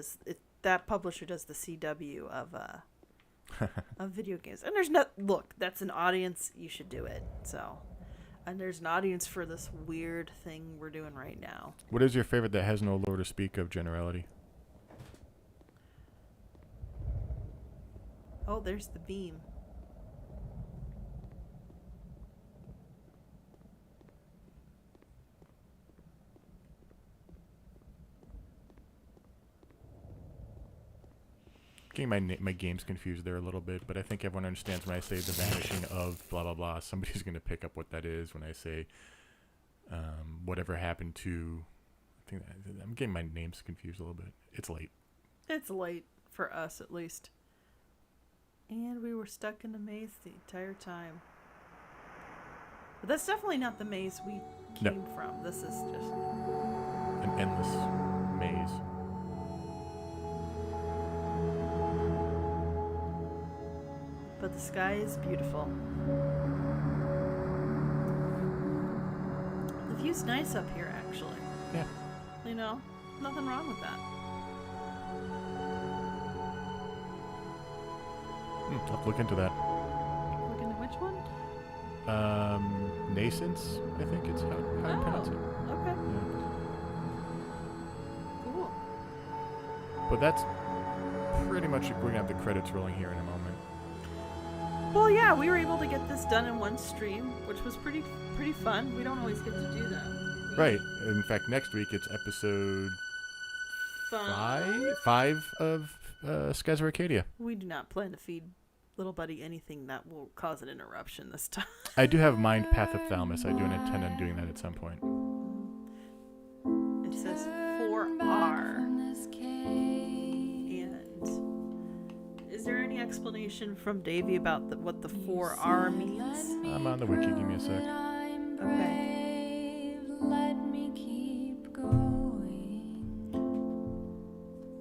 that publisher does the CW of video games. And look, that's an audience, you should do it. So, and there's an audience for this weird thing we're doing right now. What is your favorite that has no lore to speak of, Generality? Oh, there's the beam. Getting my games confused there a little bit, but I think everyone understands when I say the vanishing of blah blah blah. Somebody's going to pick up what that is when I say whatever happened to. I think I'm getting my names confused a little bit. It's late. It's late for us, at least. And we were stuck in a maze the entire time. But that's definitely not the maze we came from. This is just An endless maze. but the sky is beautiful. The view's nice up here, actually. Yeah. You know, nothing wrong with that. I'll have to look into that. Look into which one? Nascence, I think it's how you pronounce it. Okay. Yeah. Cool. But that's pretty much, we're going to have the credits rolling here in a moment. Well, yeah, we were able to get this done in one stream, which was pretty fun. We don't always get to do that. Right. In fact, next week it's episode 5 of Skies of Arcadia. We do not plan to feed little buddy anything that will cause an interruption this time. I do have Mind Path of Thalamus. I do intend on doing that at some point. It says 4R. And is there any explanation from Davey about what the 4R means? I'm on the wiki. Give me a sec. Okay.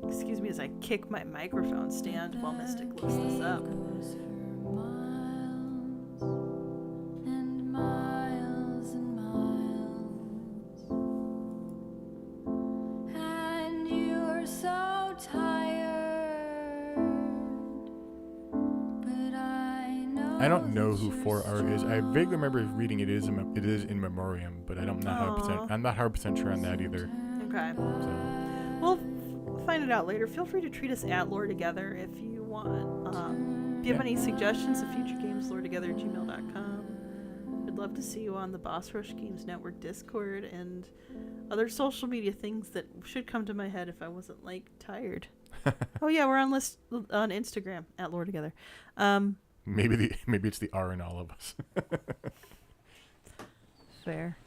Excuse me as I kick my microphone stand while Mystic looks this up. I don't know who 4R is. I vaguely remember reading it is in memoriam, but I'm not 100%. I'm not 100% sure on that either. Okay. So. We'll find it out later. Feel free to treat us at Lore Together if you want. If you have any suggestions of future games, loretogether@gmail.com. We'd love to see you on the Boss Rush Games Network Discord and other social media things that should come to my head if I wasn't tired. Oh yeah, we're on Instagram at Lore Together. Maybe it's the R in all of us. Fair.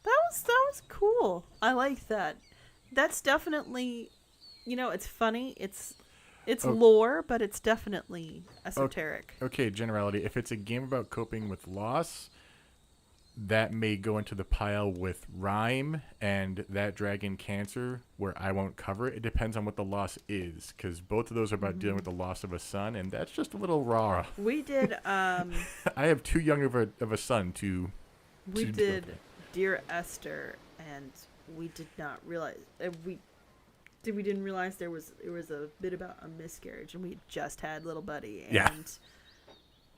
That was cool. I like that. That's definitely, it's funny. It's lore, but it's definitely esoteric. Okay, generality. If it's a game about coping with loss, that may go into the pile with Rhyme and That Dragon Cancer, where I won't cover it. It depends on what the loss is, because both of those are about dealing with the loss of a son, and that's just a little raw. We did. I have too young of a son to. We did Dear Esther, and we did not realize we didn't realize there was a bit about a miscarriage, and we just had little buddy, and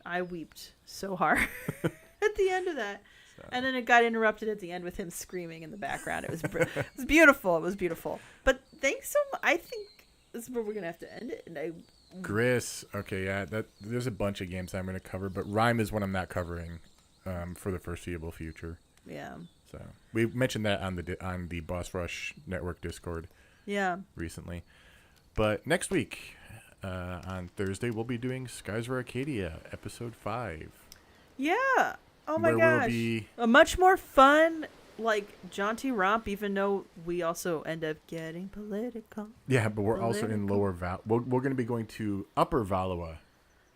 I weeped so hard at the end of that. And then it got interrupted at the end with him screaming in the background. It was beautiful. It was beautiful. But thanks so much. I think this is where we're gonna have to end it. And Gris. Okay, yeah. There's a bunch of games I'm gonna cover, but Rhyme is one I'm not covering for the foreseeable future. Yeah. So we mentioned that on the Boss Rush Network Discord. Yeah. Recently, but next week on Thursday we'll be doing Skies of Arcadia episode 5. Yeah. Oh my gosh. We'll a much more fun, jaunty romp, even though we also end up getting political. Yeah, but we're also in Lower Val. We're going to be going to Upper Valua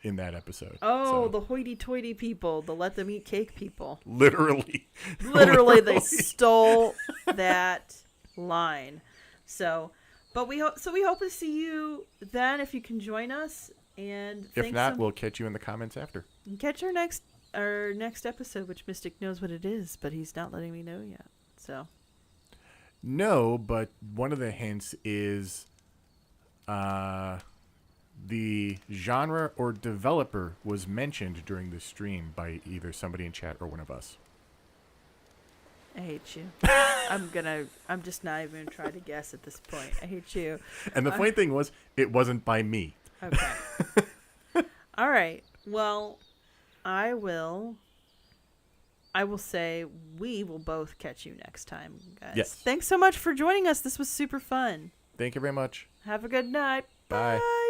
in that episode. Oh, the hoity-toity people, the let them eat cake people. Literally, they stole that line. So, but we hope to see you then if you can join us. And if not, we'll catch you in the comments after. Catch our next episode, which Mystic knows what it is, but he's not letting me know yet. So no, but one of the hints is the genre or developer was mentioned during the stream by either somebody in chat or one of us. I hate you. I'm just not even trying to guess at this point. I hate you. And the funny thing was, it wasn't by me. Okay. All right. Well, I will say we will both catch you next time, guys. Yes. Thanks so much for joining us. This was super fun. Thank you very much. Have a good night. Bye. Bye.